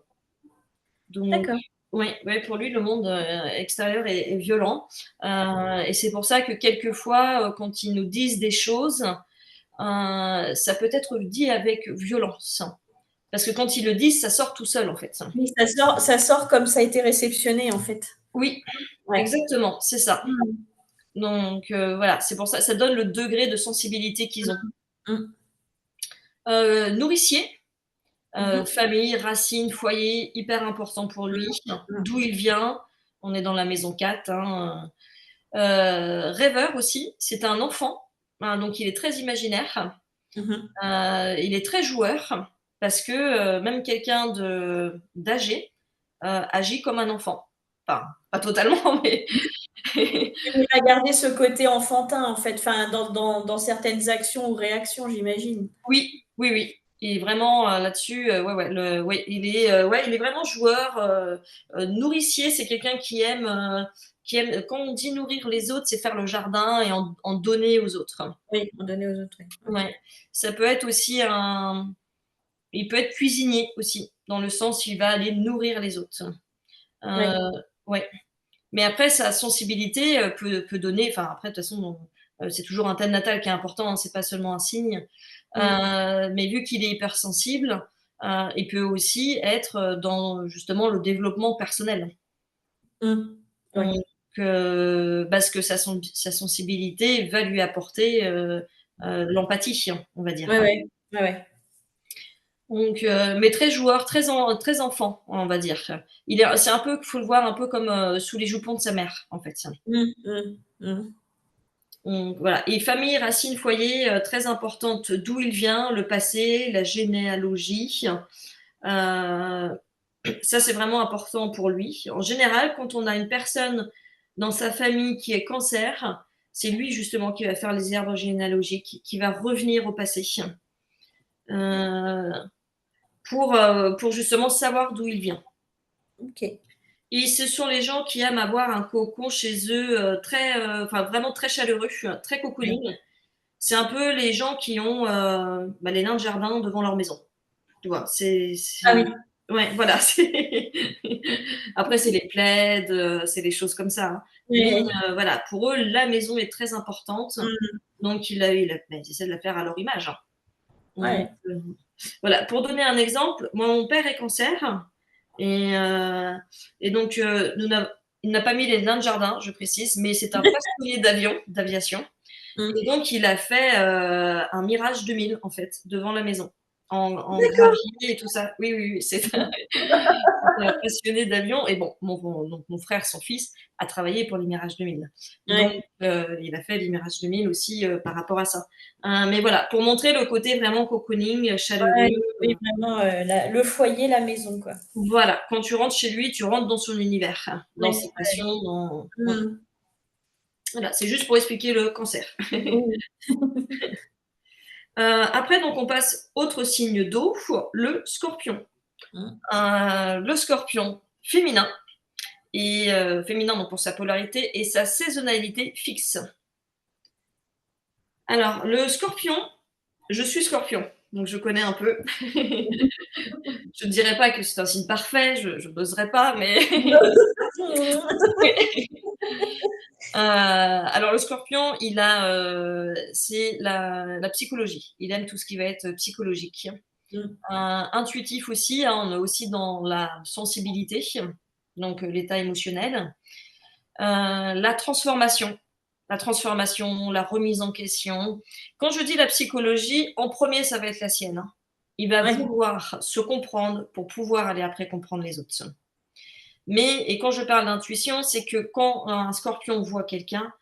Donc D'accord. Oui, ouais, pour lui, le monde, extérieur est violent, et c'est pour ça que quelquefois, quand ils nous disent des choses, ça peut être dit avec violence. Parce que quand ils le disent, ça sort tout seul, en fait. Oui, ça sort comme ça a été réceptionné, en fait. Oui, Ouais. exactement, c'est ça. Mmh. Donc voilà, c'est pour ça, ça donne le degré de sensibilité qu'ils ont. Mmh. Nourricier, Mmh mh. famille, racines, foyer, hyper important pour lui. Mmh. D'où il vient, on est dans la maison 4, hein. Rêveur aussi, c'est un enfant, hein, donc il est très imaginaire. Mmh mh. Il est très joueur parce que, même quelqu'un d'âgé, agit comme un enfant. Enfin, pas totalement, mais Il a gardé ce côté enfantin, en fait, enfin, dans certaines actions ou réactions, j'imagine. oui, oui, oui. Il est vraiment, là-dessus, ouais, ouais, ouais, il est vraiment joueur, nourricier, c'est quelqu'un qui aime quand on dit nourrir les autres, c'est faire le jardin et en donner aux autres. Oui, en donner aux autres, oui. OK. Ouais. Ça peut être aussi il peut être cuisinier aussi, dans le sens où il va aller nourrir les autres. Ouais. Ouais. Mais après sa sensibilité, peut donner, enfin après de toute façon, c'est toujours un thème natal qui est important, hein, c'est pas seulement un signe. Mmh. Mais vu qu'il est hypersensible, il peut aussi être, dans justement le développement personnel. Mmh. Ouais. Donc parce que sa sensibilité va lui apporter, l'empathie, on va dire. Ouais, ouais. Ouais, ouais. Donc mais très joueur, très enfant, on va dire. C'est un peu, faut le voir un peu comme, sous les jupons de sa mère, en fait. Mmh. Mmh. Mmh. Donc voilà, et famille, racines, foyer, très importante, d'où il vient, le passé, la généalogie. Heu, Ça, c'est vraiment important pour lui. En général, quand on a une personne dans sa famille qui est Cancer, c'est lui justement qui va faire les arbres généalogiques, qui va revenir au passé, heu, pour justement savoir d'où il vient. OK. Et ce sont les gens qui aiment avoir un cocon chez eux, très, enfin vraiment très chaleureux, très Ouais. cocooning. C'est un peu les gens qui ont, bah, les nains de jardin devant leur maison, tu vois? Ah oui. Ouais, voilà, c'est après c'est les plaids, c'est des choses comme ça, hein. Mais Ouais. voilà, pour eux, la maison est très importante, Mmh. donc bah, ils essaient de la faire à leur image, hein. Donc Ouais. voilà, pour donner un exemple, moi, mon père est Cancer et heu et donc nous n'a il n'a pas mis les nains de jardin, je précise, mais c'est un passionné d'aviation. Mmh. Et donc il a fait, un Mirage 2000 en fait, devant la maison, en D'accord. gravier et tout ça. Oui, oui, oui, c'est un passionné d'avion et bon, donc mon frère, son fils, a travaillé pour les Mirage 2000. Donc Ouais. il a fait les Mirage 2000 aussi, par rapport à ça. Mais voilà, pour montrer le côté vraiment cocooning, chaleureux. Ouais, oui, vraiment, le foyer, la maison, quoi. Voilà, quand tu rentres chez lui, tu rentres dans son univers, dans Ouais, ses ouais. passions, Mmh. voilà, c'est juste pour expliquer le Cancer. Oui. Après, donc on passe autre signe d'eau, le Scorpion. Mmh. Le Scorpion féminin et féminin donc pour sa polarité et sa saisonnalité fixe. Alors le Scorpion, je suis Scorpion, donc je connais un peu. Je ne dirais pas que c'est un signe parfait, je n'oserais pas, mais alors le Scorpion, c'est la psychologie. Il aime tout ce qui va être psychologique. Mmh. Intuitif aussi, hein, on est aussi dans la sensibilité, donc l'état émotionnel. La transformation, la remise en question. Quand je dis la psychologie, en premier, ça va être la sienne, hein. Il va Ouais. vouloir se comprendre pour pouvoir aller après comprendre les autres. Mais et quand je parle d'intuition, c'est que quand un Scorpion voit quelqu'un,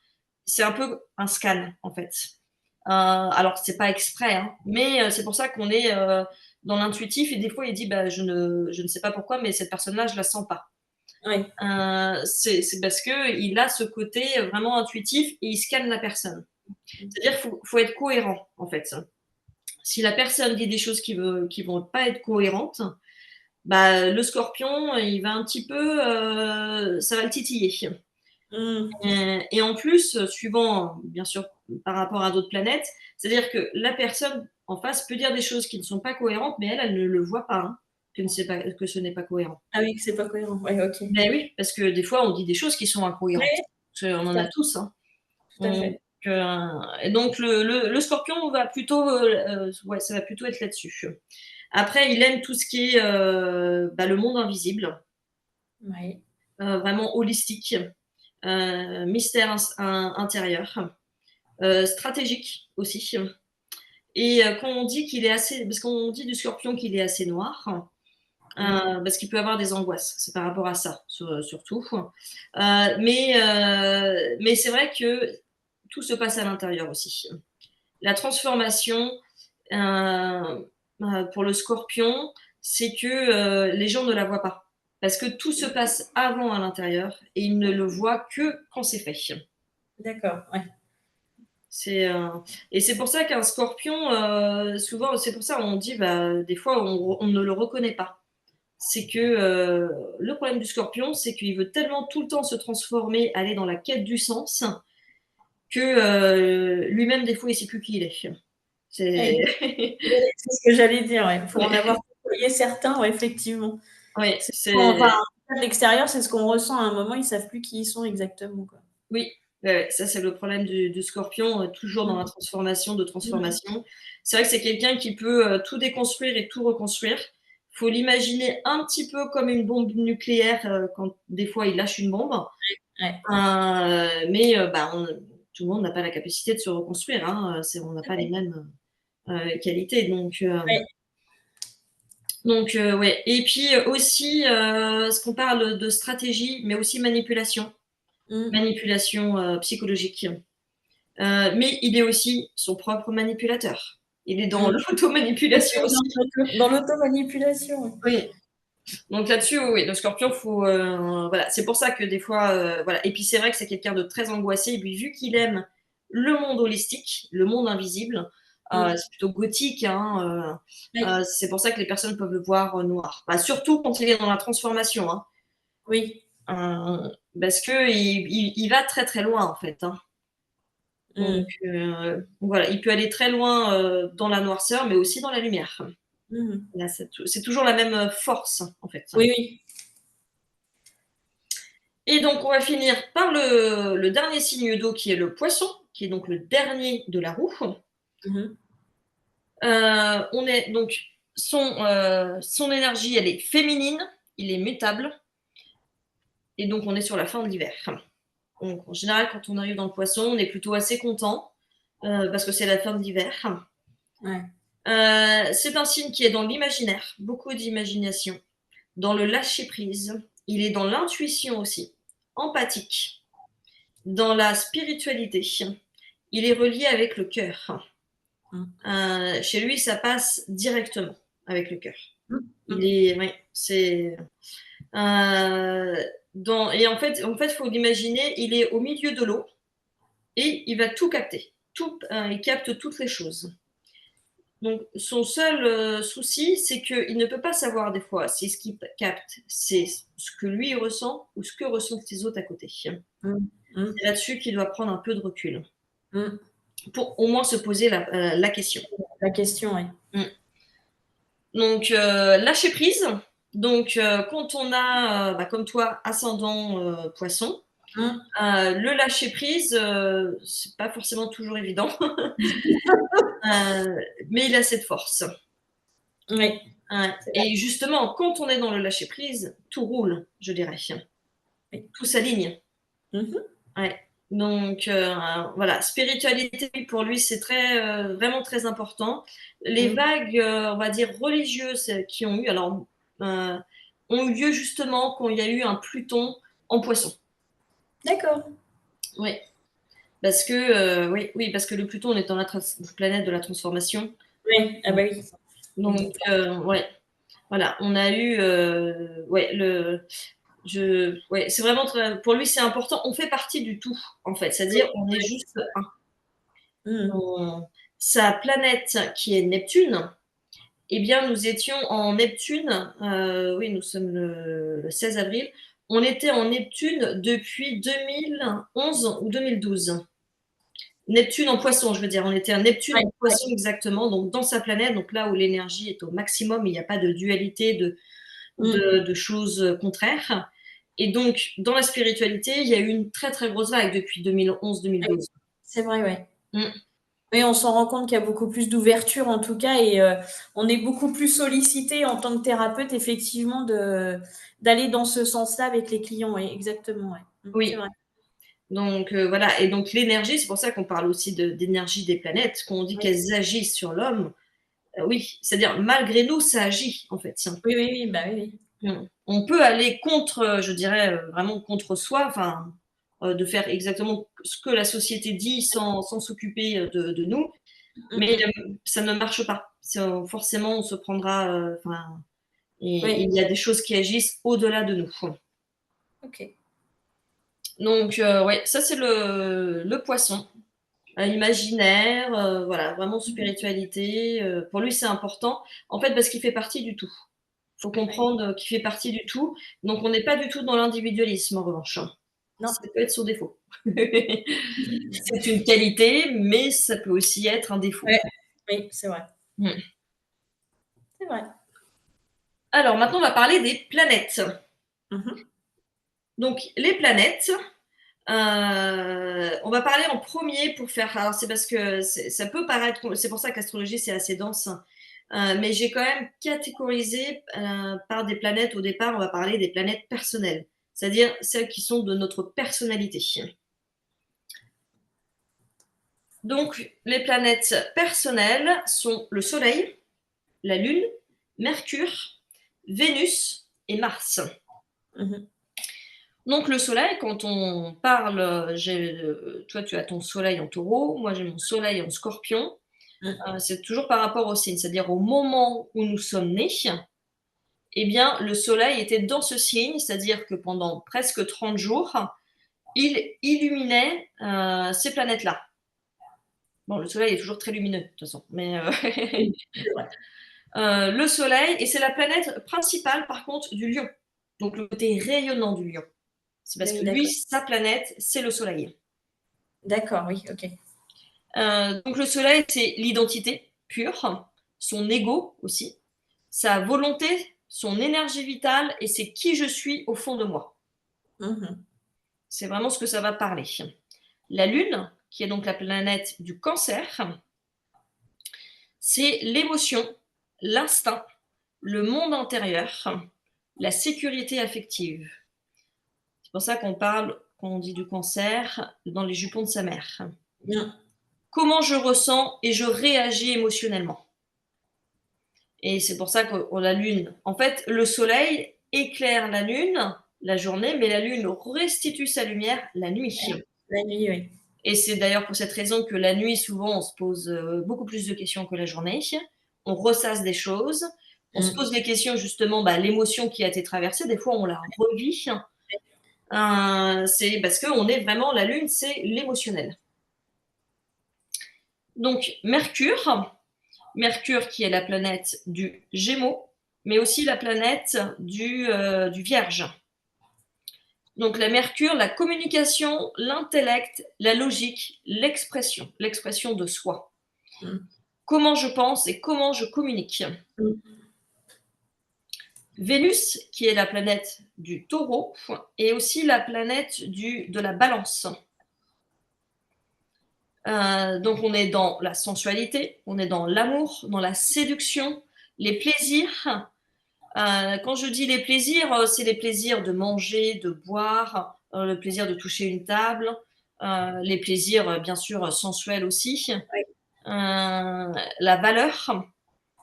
c'est un peu un scan, en fait. Alors c'est pas exprès, hein, mais c'est pour ça qu'on est, dans l'intuitif et des fois il dit: «Bah, je ne sais pas pourquoi, mais cette personne-là, je la sens pas». Ouais. C'est parce qu'il a ce côté vraiment intuitif et il scanne la personne. C'est-à-dire faut être cohérent, en fait. Si la personne dit des choses qui vont pas être cohérentes, bah, le Scorpion, il va un petit peu, ça va le titiller. Mmh. Et en plus, suivant, bien sûr, par rapport à d'autres planètes, c'est-à-dire que la personne en face peut dire des choses qui ne sont pas cohérentes, mais elle ne le voit pas, hein. que ce n'est pas cohérent. Ah oui, que c'est pas cohérent. Ouais, OK. Ben oui, parce que des fois, on dit des choses qui sont incohérentes. Oui, On en tout à a tous, hein. tout à fait. Et donc le scorpion va plutôt, ouais, ça va plutôt être là-dessus. Après, il aime tout ce qui est, le monde invisible, Oui. vraiment holistique, mystère intérieur, stratégique aussi. Et quand on dit qu'il est assez, parce qu'on dit du scorpion qu'il est assez noir, parce qu'il peut avoir des angoisses. C'est par rapport à ça, surtout. Mais c'est vrai que tout se passe à l'intérieur aussi. La transformation, pour le scorpion, c'est que les gens ne la voient pas. Parce que tout se passe avant à l'intérieur et ils ne le voient que quand c'est fait. D'accord, ouais. C'est, et c'est pour ça qu'un scorpion, souvent, c'est pour ça on dit, des fois, on ne le reconnaît pas. C'est que le problème du scorpion, c'est qu'il veut tellement tout le temps se transformer, aller dans la quête du sens, que lui-même, des fois, il ne sait plus qui il est. Ouais. C'est C'est ce que j'allais dire, ouais. Pour en avoir ouais, côtoyé certains, ouais, effectivement. ouais, C'est enfin, c'est de l'extérieur, c'est ce qu'on ressent à un moment, ils savent plus qui ils sont exactement, quoi. oui, ouais, ouais, ça, c'est le problème du scorpion, toujours dans la Mmh. transformation de Mmh. transformation. C'est vrai que c'est quelqu'un qui peut tout déconstruire et tout reconstruire. Faut l'imaginer un petit peu comme une bombe nucléaire quand des fois il lâche une bombe. Ouais. Mais tout le monde n'a pas la capacité de se reconstruire, hein. On n'a pas les mêmes qualités. Ouais. Ouais. Et puis aussi, ce qu'on parle de stratégie, mais aussi manipulation, Mmh. manipulation psychologique. Mais il est aussi son propre manipulateur. Il est dans Mmh. l'automanipulation aussi. Dans l'automanipulation, ouais. Oui. Donc là-dessus, oui, le scorpion, faut, voilà, c'est pour ça que des fois, voilà. Et puis c'est vrai que c'est quelqu'un de très angoissé. Et puis vu qu'il aime le monde holistique, le monde invisible, Mmh. c'est plutôt gothique, hein, Oui. c'est pour ça que les personnes peuvent le voir noir. Surtout quand il est dans la transformation, hein, Oui. parce que il va très très loin en fait, hein. Mmh. Voilà, il peut aller très loin dans la noirceur, mais aussi dans la lumière. Mmh. Là, c'est toujours la même force en fait. Oui, oui. Et donc, on va finir par le dernier signe d'eau qui est le poisson, qui est donc le dernier de la roue. Mmh. On est donc son énergie, elle est féminine, il est mutable, et donc on est sur la fin de l'hiver. Donc, en général, quand on arrive dans le poisson, on est plutôt assez content parce que c'est la fin de l'hiver. Ouais. C'est un signe qui est dans l'imaginaire, beaucoup d'imagination, dans le lâcher prise. Il est dans l'intuition aussi, empathique, dans la spiritualité. Il est relié avec le cœur. Mmh. Chez lui, ça passe directement avec le cœur. Mmh. Il Mmh. est, ouais, c'est et en fait, faut l'imaginer. Il est au milieu de l'eau et il va tout capter. Tout, il capte toutes les choses. Donc, son seul souci, c'est qu'il ne peut pas savoir des fois si ce qu'il capte, c'est ce que lui ressent ou ce que ressentent les autres à côté. C'est Mmh. Mmh. là-dessus qu'il doit prendre un peu de recul Mmh. pour au moins se poser la question. La question, oui. Mm. Donc, lâcher prise. Donc, quand on a, comme toi, ascendant poisson, Mmh. le lâcher prise, c'est pas forcément toujours évident, mais il a cette force. Oui. Ouais. C'est vrai. Et justement, quand on est dans le lâcher prise, tout roule, je dirais. Oui. Tout s'aligne. Mmh. Ouais. Donc, voilà, spiritualité pour lui, c'est vraiment très important. Les Mmh. vagues, on va dire religieuses qui ont eu, alors, euh, ont eu lieu justement quand il y a eu un Pluton en Poisson. D'accord. Oui, parce que oui, oui, parce que le Pluton, on est dans la planète de la transformation. Oui. Ah bah oui. Donc, ouais, voilà, on a eu, ouais, ouais, c'est vraiment pour lui, c'est important. On fait partie du tout, en fait. Oui. C'est-à-dire, on est juste un. Mmh. Sa planète, qui est Neptune, eh bien, nous étions en Neptune. Oui, nous sommes le 16 avril. On était en Neptune depuis 2011 ou 2012. Neptune en poisson, je veux dire. On était à Neptune Ouais, en poisson exactement, donc dans sa planète, donc là où l'énergie est au maximum, il n'y a pas de dualité, de choses contraires. Et donc, dans la spiritualité, il y a eu une très très grosse vague depuis 2011-2012. c'est vrai, ouais. Mm. Oui, on s'en rend compte qu'il y a beaucoup plus d'ouverture en tout cas et on est beaucoup plus sollicité en tant que thérapeute effectivement d'aller dans ce sens-là avec les clients. Oui, exactement. Ouais. C'est Oui. vrai. Donc voilà, et donc l'énergie, c'est pour ça qu'on parle aussi d'énergie des planètes, quand on dit Oui, qu'elles agissent sur l'homme, oui, c'est-à-dire malgré nous, ça agit en fait. oui, oui, oui, bah oui. On peut aller contre, je dirais, vraiment contre soi, enfin, de faire exactement ce que la société dit sans s'occuper de nous, Oui. mais ça ne marche pas. Forcément, on se prendra, enfin, et Oui, il y a des choses qui agissent au-delà de nous. ok. Donc, ouais, ça c'est le poisson. Imaginaire, voilà, vraiment spiritualité. Pour lui, c'est important, en fait, parce qu'il fait partie du tout. Il faut Oui. comprendre qu'il fait partie du tout. Donc, on n'est pas du tout dans l'individualisme, en revanche. Non. Ça peut être son défaut. C'est une qualité, mais ça peut aussi être un défaut. Ouais. Oui, c'est vrai. Mm. C'est vrai. Alors, maintenant, on va parler des planètes. Mhm. Donc, les planètes, on va parler en premier pour faire. Alors, c'est parce que ça peut paraître. C'est pour ça qu'astrologie, c'est assez dense. Mais j'ai quand même catégorisé par des planètes. Au départ, on va parler des planètes personnelles, c'est-à-dire celles qui sont de notre personnalité. Donc, les planètes personnelles sont le Soleil, la Lune, Mercure, Vénus et Mars. Mhm. Donc le Soleil, quand on parle, toi tu as ton Soleil en Taureau, moi j'ai mon Soleil en Scorpion, Mhm. c'est toujours par rapport au signe, c'est-à-dire au moment où nous sommes nés, eh bien le Soleil était dans ce signe, c'est-à-dire que pendant presque 30 jours, il illuminait ces planètes-là. Bon, le Soleil est toujours très lumineux de toute façon, mais Oui, c'est vrai. le Soleil, et c'est la planète principale par contre du Lion, donc le côté rayonnant du Lion. C'est parce Oui, que lui, d'accord. sa planète, c'est le Soleil. D'accord, oui, ok. Donc le Soleil, c'est l'identité pure, son ego aussi, sa volonté, son énergie vitale, et c'est qui je suis au fond de moi. Mhm. C'est vraiment ce que ça va parler. La Lune, qui est donc la planète du Cancer, c'est l'émotion, l'instinct, le monde intérieur, la sécurité affective. C'est pour ça qu'on parle, quand on dit du Cancer, dans les jupons de sa mère. Bien. Comment je ressens et je réagis émotionnellement. Et c'est pour ça qu'on la lune. En fait, le soleil éclaire la lune la journée, mais la lune restitue sa lumière la nuit. La nuit, oui. Et c'est d'ailleurs pour cette raison que la nuit, souvent, on se pose beaucoup plus de questions que la journée. On ressasse des choses. On se Mm. pose les questions, justement, l'émotion qui a été traversée. Des fois, on la revit. C'est parce qu'on est vraiment, la lune, c'est l'émotionnel. Donc, Mercure qui est la planète du Gémeaux, mais aussi la planète du Vierge. Donc la Mercure, la communication, l'intellect, la logique, l'expression de soi. Mm. Comment je pense et comment je communique. Mm. Vénus, qui est la planète du Taureau, et aussi la planète de la Balance. Donc on est dans la sensualité, on est dans l'amour, dans la séduction, les plaisirs. Quand je dis les plaisirs, c'est les plaisirs de manger, de boire, le plaisir de toucher une table, les plaisirs, bien sûr, sensuels aussi. Ouais. La valeur.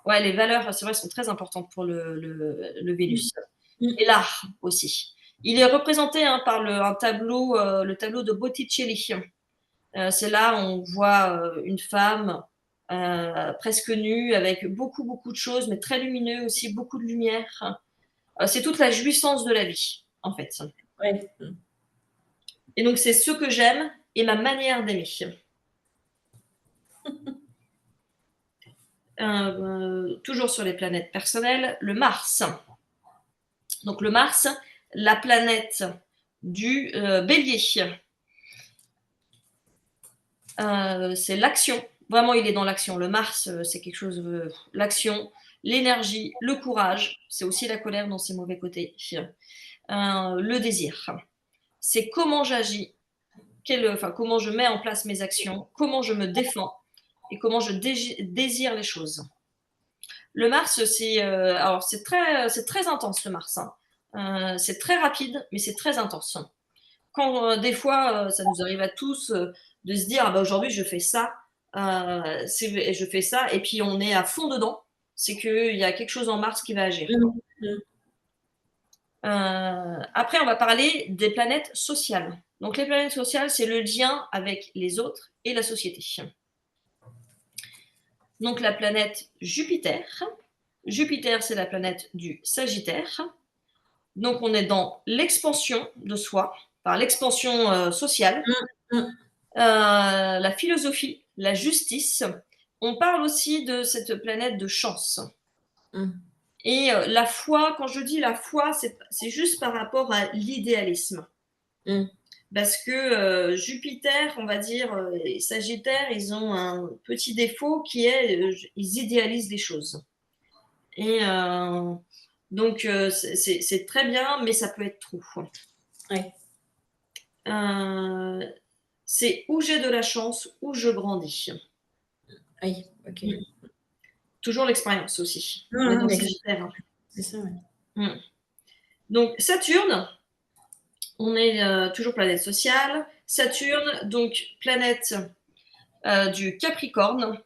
Ouais, les valeurs, c'est vrai, sont très importantes pour le Vénus. Mm. Et l'art aussi. Il est représenté par un tableau, le tableau de Botticelli. C'est là où on voit une femme presque nue avec beaucoup, beaucoup de choses, mais très lumineux aussi, beaucoup de lumière. C'est toute la jouissance de la vie, en fait. Ouais. Mm. Et donc, c'est ce que j'aime et ma manière d'aimer. Toujours sur les planètes personnelles, le Mars. Donc, le Mars, la planète du Bélier. C'est l'action. Vraiment, il est dans l'action. Le Mars, c'est quelque chose, l'action, l'énergie, le courage. C'est aussi la colère dans ses mauvais côtés. Le désir. C'est comment j'agis, comment je mets en place mes actions, comment je me défends et comment je désire les choses. Le Mars, alors c'est très intense le Mars, hein. C'est très rapide, mais c'est très intense. Quand des fois, ça nous arrive à tous de se dire ah bah, aujourd'hui je fais ça, je fais ça, et puis on est à fond dedans, c'est qu'il y a quelque chose en Mars qui va agir. Après, on va parler des planètes sociales. Donc les planètes sociales, c'est le lien avec les autres et la société. Donc la planète Jupiter. Jupiter, c'est la planète du Sagittaire. Donc on est dans l'expansion de soi, par l'expansion sociale, la philosophie, la justice. On parle aussi de cette planète de chance. Et la foi, quand je dis la foi, c'est juste par rapport à l'idéalisme. Parce que Jupiter, on va dire, et Sagittaire, ils ont un petit défaut qui est ils idéalisent les choses. Et donc c'est très bien, mais ça peut être trop. Ouais. C'est où j'ai de la chance, où je grandis. Oui, ok. Toujours l'expérience aussi. C'est ça, ouais. Donc Saturne, on est toujours planète sociale. Saturne, donc planète du Capricorne.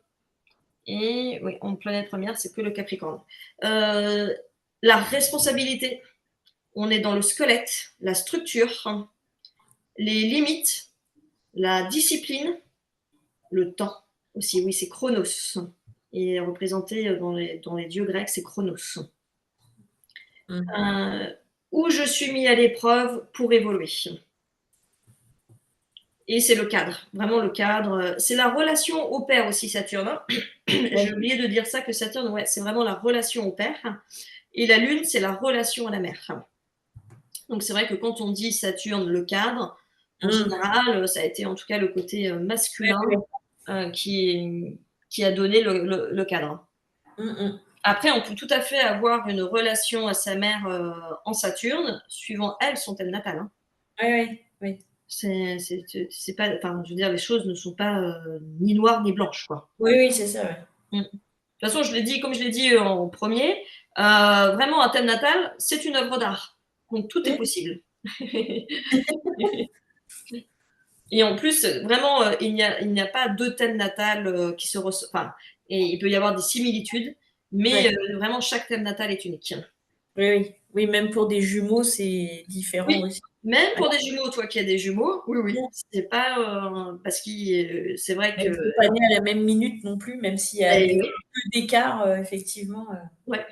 Et oui, en planète première, c'est que le Capricorne. La responsabilité, on est dans le squelette, la structure, les limites, la discipline, le temps aussi. Oui, c'est Chronos. Et représenté dans les dieux grecs, c'est Chronos. Où je suis mis à l'épreuve pour évoluer. Et c'est le cadre, vraiment le cadre. C'est la relation au père aussi, Saturne. J'ai oublié de dire ça, que Saturne, ouais, c'est vraiment la relation au père. Et la Lune, c'est la relation à la mère. Donc c'est vrai que quand on dit Saturne, le cadre, en général, ça a été en tout cas le côté masculin qui a donné le cadre. Après, on peut tout à fait avoir une relation à sa mère en Saturne, suivant elle, son thème natal. Oui. C'est pas, enfin, je veux dire, les choses ne sont pas ni noires ni blanches, quoi. Oui, c'est ça, ouais. De toute façon, comme je l'ai dit en premier, vraiment un thème natal, c'est une œuvre d'art. Donc tout est possible. Et en plus, vraiment, il n'y a pas deux thèmes natals qui se ressemblent. Enfin, et il peut y avoir des similitudes, mais vraiment chaque thème natal est unique. Oui, même pour des jumeaux, c'est différent aussi. Même pour des jumeaux, toi qui as des jumeaux, oui. C'est pas parce que c'est vrai que. Même si pas né à la même minute non plus, même s'il y a peu d'écart, effectivement. Ouais.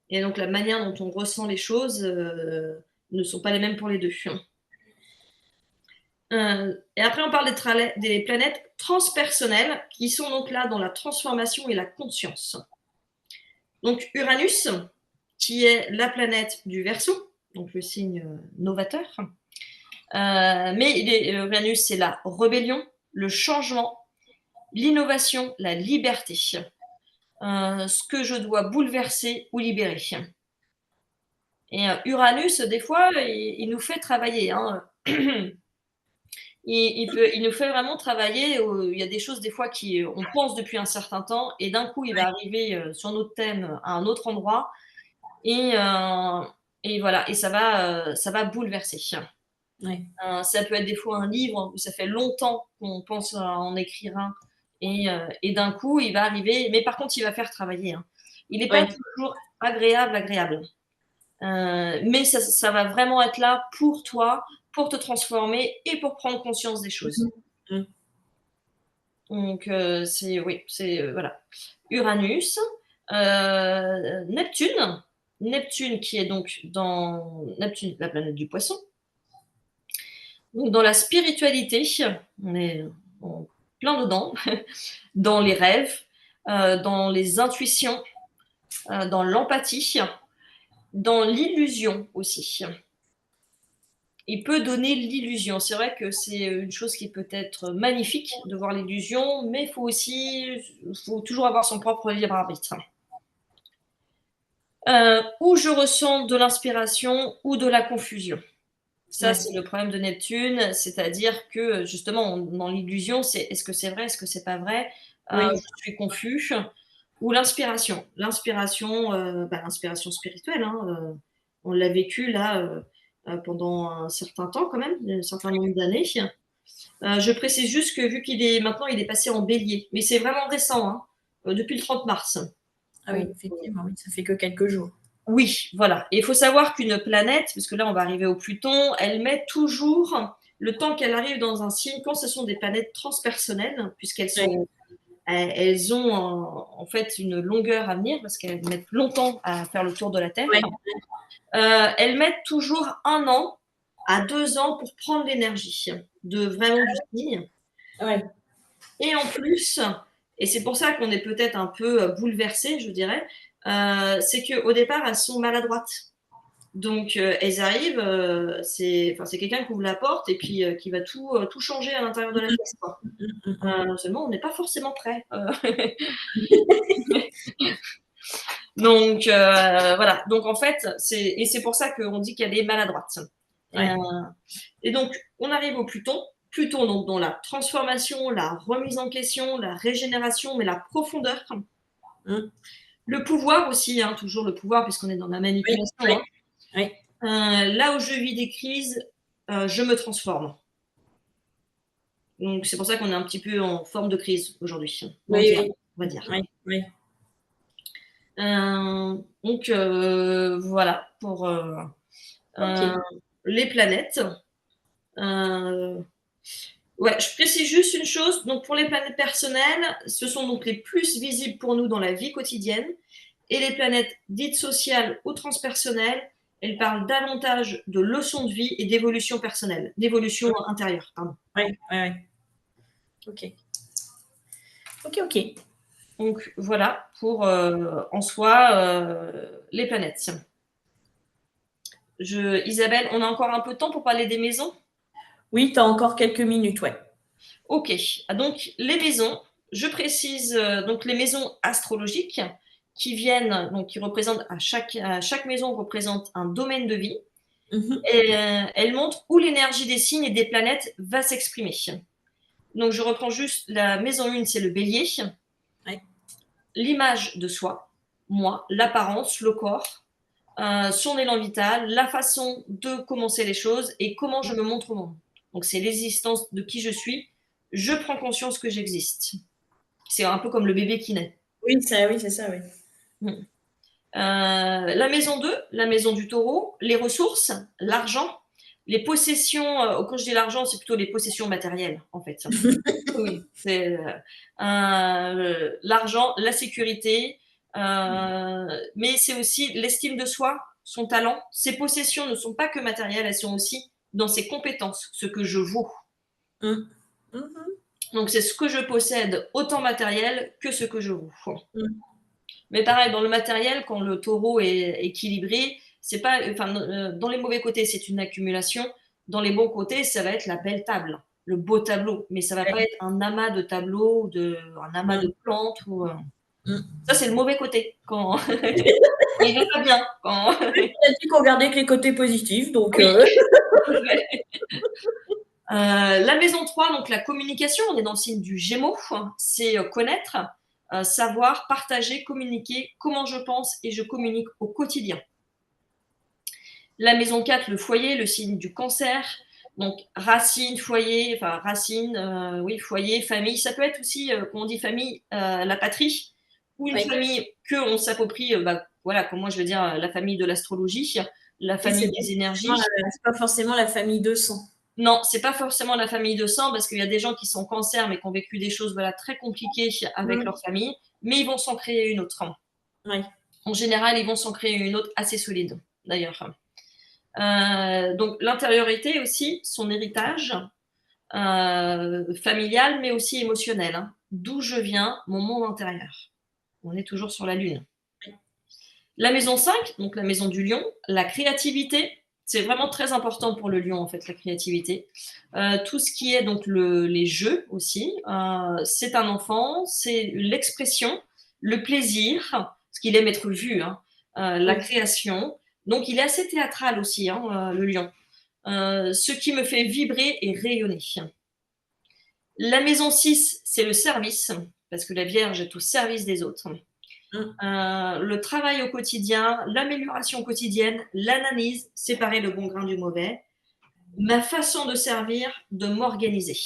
Et donc la manière dont on ressent les choses ne sont pas les mêmes pour les deux. Et après, on parle des planètes transpersonnelles qui sont donc là dans la transformation et la conscience. Donc Uranus, qui est la planète du Verseau, donc le signe novateur. Mais Uranus, c'est la rébellion, le changement, l'innovation, la liberté. Ce que je dois bouleverser ou libérer. Et Uranus, des fois, il nous fait travailler. Il nous fait vraiment travailler. Il y a des choses, des fois, on pense depuis un certain temps, et d'un coup, il va arriver sur notre thème à un autre endroit. Et voilà, et ça va bouleverser. Ça peut être des fois un livre où ça fait longtemps qu'on pense à en écrire un, et d'un coup, il va arriver. Mais par contre, il va faire travailler. Il n'est pas toujours agréable. Mais ça va vraiment être là pour toi, pour te transformer et pour prendre conscience des choses. Donc, voilà. Uranus, Neptune qui est donc dans Neptune, la planète du Poisson. Donc, dans la spiritualité, on est en plein dedans, dans les rêves, dans les intuitions, dans l'empathie, dans l'illusion aussi. il peut donner l'illusion. C'est vrai que c'est une chose qui peut être magnifique de voir l'illusion, mais faut toujours avoir son propre libre arbitre. Ou je ressens de l'inspiration ou de la confusion. Ça, Ouais. c'est le problème de Neptune, c'est-à-dire que justement, dans l'illusion, c'est est-ce que c'est vrai, est-ce que c'est pas vrai? Oui. Je suis confus. Ou l'inspiration. L'inspiration spirituelle, hein, on l'a vécu là pendant un certain temps quand même, un certain nombre d'années. Je précise juste que vu qu'il est maintenant, il est passé en bélier, mais c'est vraiment récent, hein, depuis le 30 mars. Ah oui, effectivement, oui, ça fait que quelques jours. Oui, voilà. Et il faut savoir qu'une planète, parce que là on va arriver au Pluton, elle met toujours le temps qu'elle arrive dans un signe, quand ce sont des planètes transpersonnelles, Ouais. elles ont en fait une longueur à venir, parce qu'elles mettent longtemps à faire le tour de la Terre. Ouais. Elles mettent toujours 1 an à 2 ans pour prendre l'énergie de vraiment du signe. Ouais. Et en plus, et c'est pour ça qu'on est peut-être un peu bouleversé, je dirais, c'est qu'au départ, elles sont maladroites. Donc, elles arrivent, c'est quelqu'un qui ouvre la porte et puis qui va tout changer à l'intérieur de la pièce, quoi. Seulement, on n'est pas forcément prêt. Donc, voilà. Donc, en fait, c'est pour ça qu'on dit qu'elle est maladroite. Ouais. Et donc, on arrive au Pluton. Pluton, donc, dans la transformation, la remise en question, la régénération, mais la profondeur. Mm. Le pouvoir aussi, hein, toujours le pouvoir, puisqu'on est dans la Oui. manipulation. Oui. Hein. Oui. Là où je vis des crises, je me transforme. Donc, c'est pour ça qu'on est un petit peu en forme de crise aujourd'hui, Oui. mondiale, Oui. on va dire. Oui. Oui. Donc, voilà pour Ok. les planètes. Euh, ouais, je précise juste une chose. Donc, pour les planètes personnelles, ce sont donc les plus visibles pour nous dans la vie quotidienne. Et les planètes dites sociales ou transpersonnelles, elles parlent davantage de leçons de vie et d'évolution personnelle, d'évolution intérieure. Pardon. Oui. Oui. Oui. Ok. Ok. Ok. Donc voilà pour en soi les planètes. Isabelle, on a encore un peu de temps pour parler des maisons? Oui, tu as encore quelques minutes, ouais. Ok, donc les maisons, je précise donc les maisons astrologiques qui représentent à chaque maison représente un domaine de vie. Mhm. Et elles montrent où l'énergie des signes et des planètes va s'exprimer. Donc je reprends juste la maison 1, c'est le bélier. Ouais. L'image de soi, moi, l'apparence, le corps, son élan vital, la façon de commencer les choses et comment je me montre au monde. Donc c'est l'existence de qui je suis. Je prends conscience que j'existe. C'est un peu comme le bébé qui naît. Oui, c'est ça, oui. La maison 2, la maison du taureau, les ressources, l'argent, les possessions. Quand je dis l'argent, c'est plutôt les possessions matérielles, en fait. Oui, c'est l'argent, la sécurité, mais c'est aussi l'estime de soi, son talent. Ses possessions ne sont pas que matérielles, elles sont aussi dans ses compétences, ce que je vaux. Mm. Mhm. Donc c'est ce que je possède, autant matériel que ce que je vaux. Mm. Mais pareil, dans le matériel, quand le taureau est équilibré, c'est pas, enfin, dans les mauvais côtés, c'est une accumulation. Dans les bons côtés, ça va être la belle table, le beau tableau. Mais ça va pas Ouais. être un amas de tableaux, un amas Mm. de plantes. Mm. Ça, c'est le mauvais côté. Quand il va pas bien. Quand... On a dit qu'on regardait que les côtés positifs, donc. Oui. La maison 3, donc la communication, on est dans le signe du Gémeaux, c'est connaître, savoir, partager, communiquer, comment je pense et je communique au quotidien. La maison 4, le foyer, le signe du Cancer, donc racine, foyer, enfin racine, oui, foyer, famille. Ça peut être aussi, quand on dit famille, la patrie, ou une Oui. famille qu'on s'approprie, voilà, comme moi je veux dire, la famille de l'astrologie, la Oui, famille des énergies. c'est pas forcément la famille de sang. Non, c'est pas forcément la famille de sang, parce qu'il y a des gens qui sont Cancer, mais qui ont vécu des choses voilà, très compliquées avec leur famille, mais ils vont s'en créer une autre. Oui. En général, ils vont s'en créer une autre assez solide, d'ailleurs. Donc l'intériorité aussi, son héritage familial, mais aussi émotionnel. Hein. D'où je viens, mon monde intérieur. On est toujours sur la Lune. La maison 5, donc la maison du lion, la créativité, C'est vraiment très important pour le lion, en fait, la créativité. Tout ce qui est donc les jeux aussi, c'est un enfant, c'est l'expression, le plaisir, parce qu'il aime être vu, hein, la Oui. création. Donc il est assez théâtral aussi, hein, le lion. Ce qui me fait vibrer et rayonner. La maison 6, c'est le service, parce que la Vierge est au service des autres. Le travail au quotidien, l'amélioration quotidienne, l'analyse, séparer le bon grain du mauvais, ma façon de servir, de m'organiser.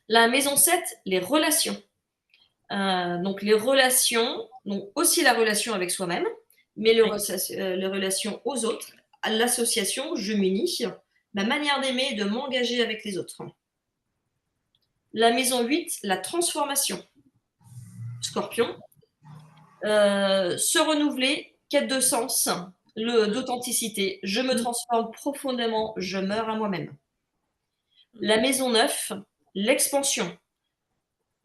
La maison 7, les relations. Donc les relations, donc aussi la relation avec soi-même, mais les relations aux autres, à l'association, je m'unis, ma manière d'aimer et de m'engager avec les autres. La maison 8, la transformation. Scorpion, se renouveler, quête de sens, d'authenticité. Je me transforme profondément, je meurs à moi-même. La maison 9, l'expansion.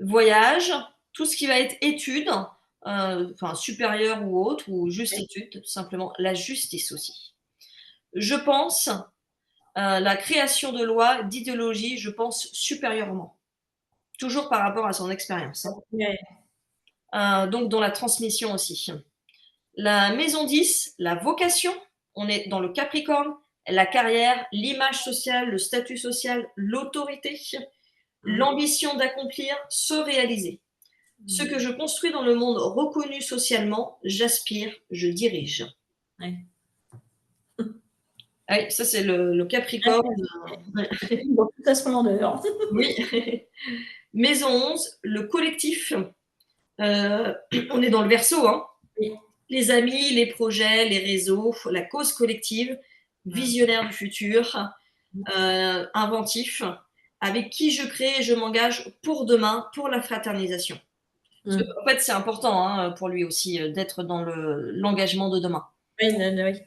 Voyage, tout ce qui va être études, enfin supérieures ou autres, ou juste études, tout simplement. La justice aussi. Je pense, la création de lois, d'idéologies, je pense supérieurement. Toujours par rapport à son expérience. Donc dans la transmission aussi. La maison 10, la vocation, on est dans le Capricorne, la carrière, l'image sociale, le statut social, l'autorité, l'ambition d'accomplir, se réaliser. Ce que je construis dans le monde reconnu socialement, j'aspire, je dirige. Ouais. Oui, ça c'est le Capricorne. Dans toute sa splendeur. Oui. Maison 11, le collectif. On est dans le Verseau, hein. Oui. Les amis, les projets, les réseaux, la cause collective, visionnaire du futur, inventif, avec qui je crée et je m'engage pour demain, pour la fraternisation. En fait, c'est important, hein, pour lui aussi, d'être dans l'engagement de demain. Oui, oui.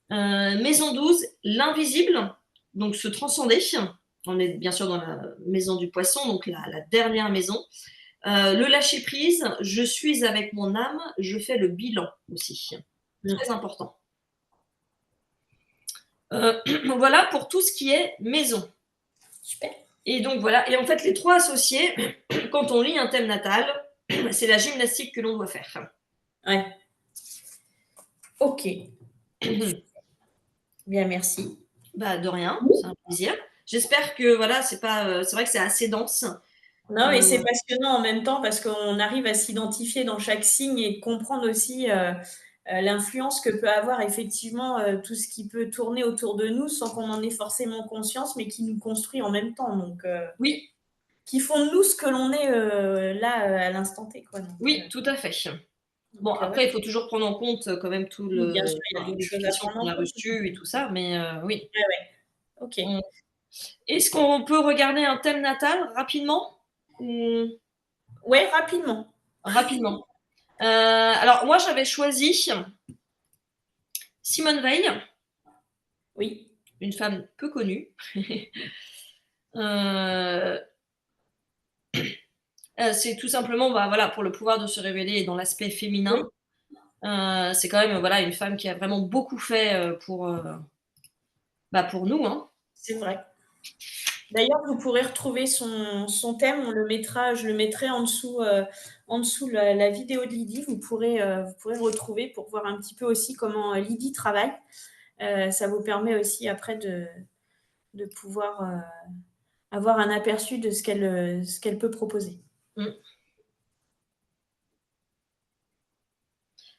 Maison 12, l'invisible, donc se transcender. On est bien sûr dans la maison du poisson, donc la dernière maison. Le lâcher prise, je suis avec mon âme, je fais le bilan aussi. Très important. Voilà pour tout ce qui est maison. Super. Et donc voilà, et en fait les 3 associés, quand on lit un thème natal, c'est la gymnastique que l'on doit faire. Ouais. Ok. Bien, merci. Bah de rien, c'est un plaisir. J'espère que voilà, c'est vrai que c'est assez dense. Non, mais c'est passionnant en même temps parce qu'on arrive à s'identifier dans chaque signe et comprendre aussi l'influence que peut avoir effectivement tout ce qui peut tourner autour de nous sans qu'on en ait forcément conscience, mais qui nous construit en même temps. Donc, oui. Qui font de nous ce que l'on est là à l'instant T. Quoi. Donc, oui, tout à fait. Bon, après, il faut toujours prendre en compte quand même tout bien sûr, il y a d'autres choses à l'éducation prendre qu'on en a compte. reçue et tout ça, mais oui. Ouais. Ok. Est-ce qu'on peut regarder un thème natal rapidement? Ouais, rapidement. Rapidement. Alors, moi, j'avais choisi Simone Veil. Oui. Une femme peu connue. C'est tout simplement voilà, pour le pouvoir de se révéler dans l'aspect féminin. C'est quand même voilà, une femme qui a vraiment beaucoup fait pour nous. Hein. C'est vrai. D'ailleurs, vous pourrez retrouver son thème, je le mettrai en dessous la vidéo de Lydie. Vous pourrez le retrouver pour voir un petit peu aussi comment Lydie travaille. Ça vous permet aussi après de pouvoir avoir un aperçu de ce qu'elle peut proposer.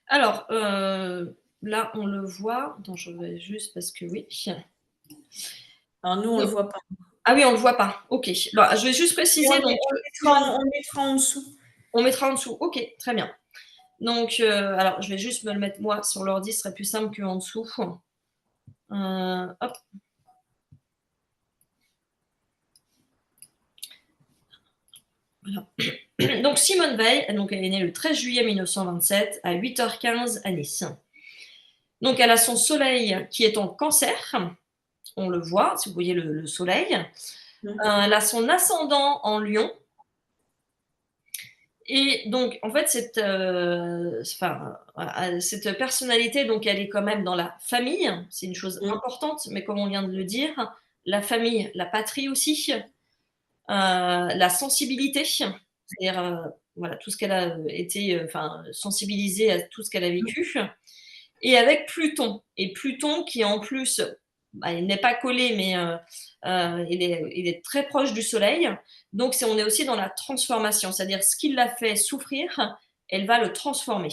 Alors, là, on le voit. Attends, je vais juste parce que oui. Alors, nous, on ne le voit pas. Ah oui, on ne le voit pas. OK. Alors, je vais juste préciser. On le mettra en dessous. On mettra en dessous. OK, très bien. Donc, alors, je vais juste me le mettre, moi, sur l'ordi. Ce serait plus simple qu'en dessous. Hop. Voilà. Donc, Simone Veil, donc, elle est née le 13 juillet 1927 à 8h15 à Nice. Donc, elle a son soleil qui est en cancer. On le voit, si vous voyez le soleil. Elle a son ascendant en lion. Et donc, en fait, cette personnalité, donc, elle est quand même dans la famille, c'est une chose Mmh. importante, mais comme on vient de le dire, la famille, la patrie aussi, la sensibilité, c'est-à-dire, voilà, tout ce qu'elle a été, sensibilisée à tout ce qu'elle a Mmh. vécu. Et avec Pluton. Et Pluton qui en plus, bah, il n'est pas collé, mais il est très proche du Soleil. Donc on est aussi dans la transformation, c'est-à-dire ce qui l'a fait souffrir, elle va le transformer.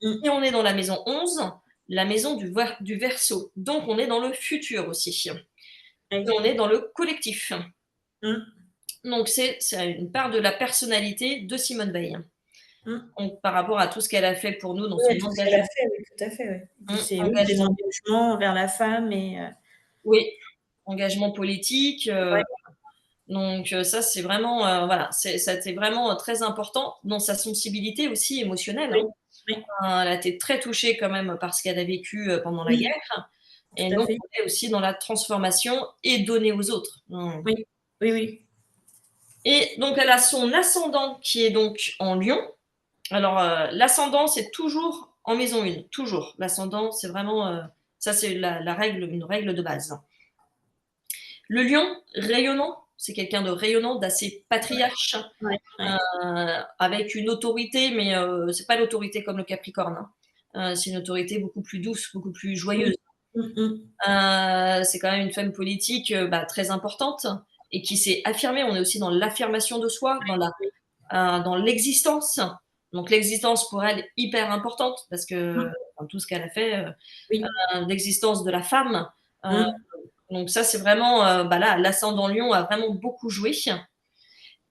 Mmh. Et on est dans la maison 11, la maison du Verseau. Donc on est dans le futur aussi. Et Oui. on est dans le collectif. Mmh. Donc c'est une part de la personnalité de Simone Veil. Mmh. Donc par rapport à tout ce qu'elle a fait pour nous dans son Ouais, tout ce qu'elle a engagement. fait, oui, tout à fait, oui. Et puis c'est oui, des Engagement, engagements envers la femme et oui, engagement politique, ouais, donc ça c'est vraiment, voilà, ça a été vraiment, très important dans sa sensibilité aussi émotionnelle, oui, hein. oui, Elle a été très touchée quand même par ce qu'elle a vécu, pendant la oui, guerre, et tout à donc fait. on est aussi dans la transformation et donner aux autres. Oui, oui, oui. Et donc elle a son ascendant qui est donc en Lion. Alors, l'ascendant, c'est toujours en maison 1, toujours. L'ascendant, c'est vraiment, ça c'est la règle, une règle de base. Le lion, rayonnant, c'est quelqu'un de rayonnant, d'assez patriarche, Ouais, ouais. avec une autorité, mais c'est pas l'autorité comme le Capricorne, hein. C'est une autorité beaucoup plus douce, beaucoup plus Mmh. joyeuse. Mmh mh. C'est quand même une femme politique, bah, très importante et qui s'est affirmée. On est aussi dans l'affirmation de soi, Oui. dans l'existence. Donc l'existence pour elle hyper importante parce que Mmh. dans tout ce qu'elle a fait, Oui. l'existence de la femme. Heu, Mmh. donc ça c'est vraiment, bah, là, l'ascendant Lion a vraiment beaucoup joué.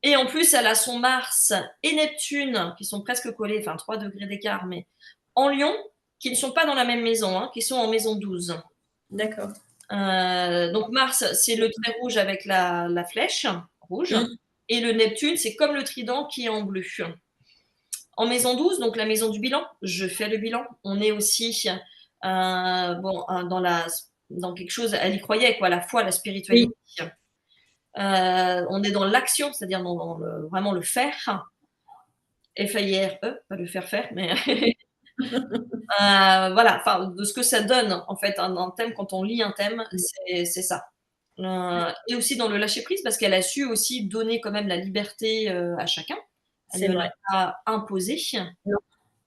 Et en plus, elle a son Mars et Neptune qui sont presque collés, enfin 3 degrés d'écart, mais en Lion, qui ne sont pas dans la même maison, hein, qui sont en maison 12. D'accord. Donc Mars, c'est le trait rouge avec la flèche rouge, Mmh. et le Neptune, c'est comme le trident qui est en bleu. En maison 12, donc la maison du bilan, je fais le bilan. On est aussi bon, dans quelque chose, elle y croyait, quoi, la foi, la spiritualité. Oui. On est dans l'action, c'est-à-dire dans vraiment le faire, F-A-I-R-E, pas le faire faire, mais voilà, enfin, de ce que ça donne, en fait, un thème, quand on lit un thème, c'est ça. Et aussi dans le lâcher prise, parce qu'elle a su aussi donner quand même la liberté à chacun. Elle C'est ne vrai. l'a pas imposé. Non.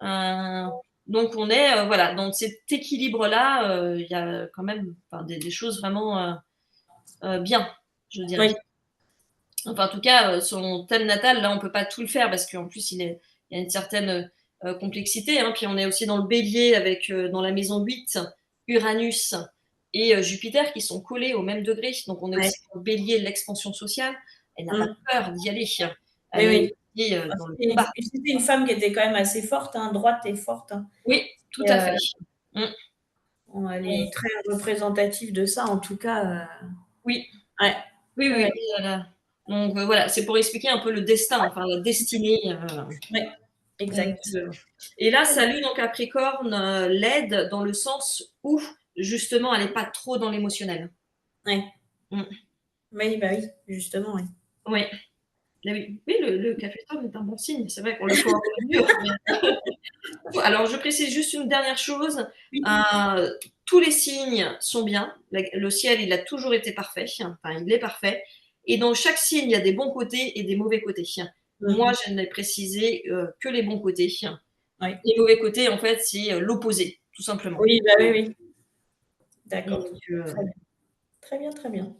Euh, donc on est voilà, dans cet équilibre-là, il y a quand même, enfin, des choses vraiment bien, je dirais. Oui. Enfin, en tout cas, son thème natal, là, on peut pas tout le faire parce qu'en plus, il y a une certaine complexité, hein. Puis on est aussi dans le bélier avec, dans la maison 8, Uranus et Jupiter qui sont collés au même degré. Donc on est Ouais. aussi dans le bélier, l'expansion sociale. Elle n'a pas Mmh. peur d'y aller. Oui, Elle est oui. aussi Ah, dans le c'était combat. une femme qui était quand même assez forte, hein, droite et forte, hein. Oui, tout Et à fait. Mmh. bon, elle est très représentative de ça, en tout cas, Oui. ouais. Oui, Ouais, oui, ouais. voilà. Donc voilà, c'est pour expliquer un peu le destin, enfin la destinée, Ouais, donc exact. et là, Très sa bien. lune en Capricorne, l'aide dans le sens où justement elle est pas trop dans l'émotionnel. Ouais. Mmh. Oui, bah, oui, justement, oui. Oui, et oui. Oui, le Capricorne est un bon signe, c'est vrai qu'on le coordonne mieux, mais alors je précise juste une dernière chose, Oui. tous les signes sont bien, le ciel, il a toujours été parfait, enfin il est parfait, et dans chaque signe, il y a des bons côtés et des mauvais côtés. Moi, Mmh. je n'ai précisé, que les bons côtés. Ouais. Les mauvais côtés, en fait, c'est, l'opposé, tout simplement. Oui, bah, oui, oui. D'accord. Donc Très bien. Très bien, très bien.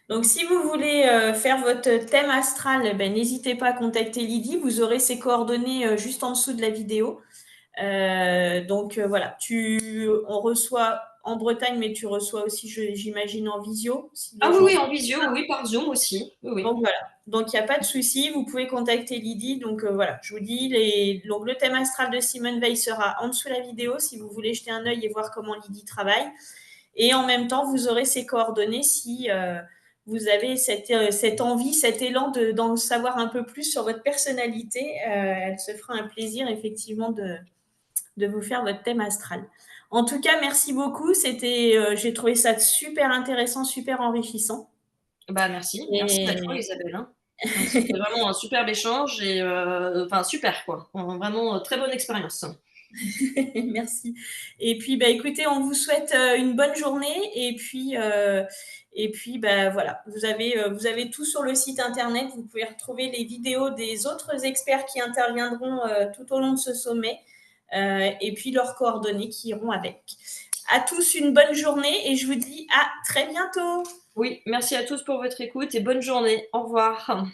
Donc, si vous voulez faire votre thème astral, eh ben, n'hésitez pas à contacter Lydie. Vous aurez ses coordonnées juste en dessous de la vidéo. Donc, voilà, on reçoit en Bretagne, mais tu reçois aussi, j'imagine, en visio, si ah les oui, gens oui, sont. en visio, oui, par Zoom aussi. Oui, oui. Donc, voilà. Donc, il n'y a pas de souci. Vous pouvez contacter Lydie. Donc, voilà, je vous dis, donc, le thème astral de Simone Veil sera en dessous de la vidéo si vous voulez jeter un œil et voir comment Lydie travaille. Et en même temps, vous aurez ses coordonnées si vous avez cette envie, cet élan d'en savoir un peu plus sur votre personnalité. Elle se fera un plaisir, effectivement, de vous faire votre thème astral. En tout cas, merci beaucoup. J'ai trouvé ça super intéressant, super enrichissant. Bah, merci. Merci à toi, Et Isabelle, hein. Donc c'était vraiment un superbe échange et enfin super quoi. Vraiment, très bonne expérience. Merci. Et puis, bah, écoutez, on vous souhaite une bonne journée. Et puis bah, voilà, vous avez tout sur le site internet. Vous pouvez retrouver les vidéos des autres experts qui interviendront tout au long de ce sommet et puis leurs coordonnées qui iront avec. À tous une bonne journée et je vous dis à très bientôt. Oui, merci à tous pour votre écoute et bonne journée. Au revoir.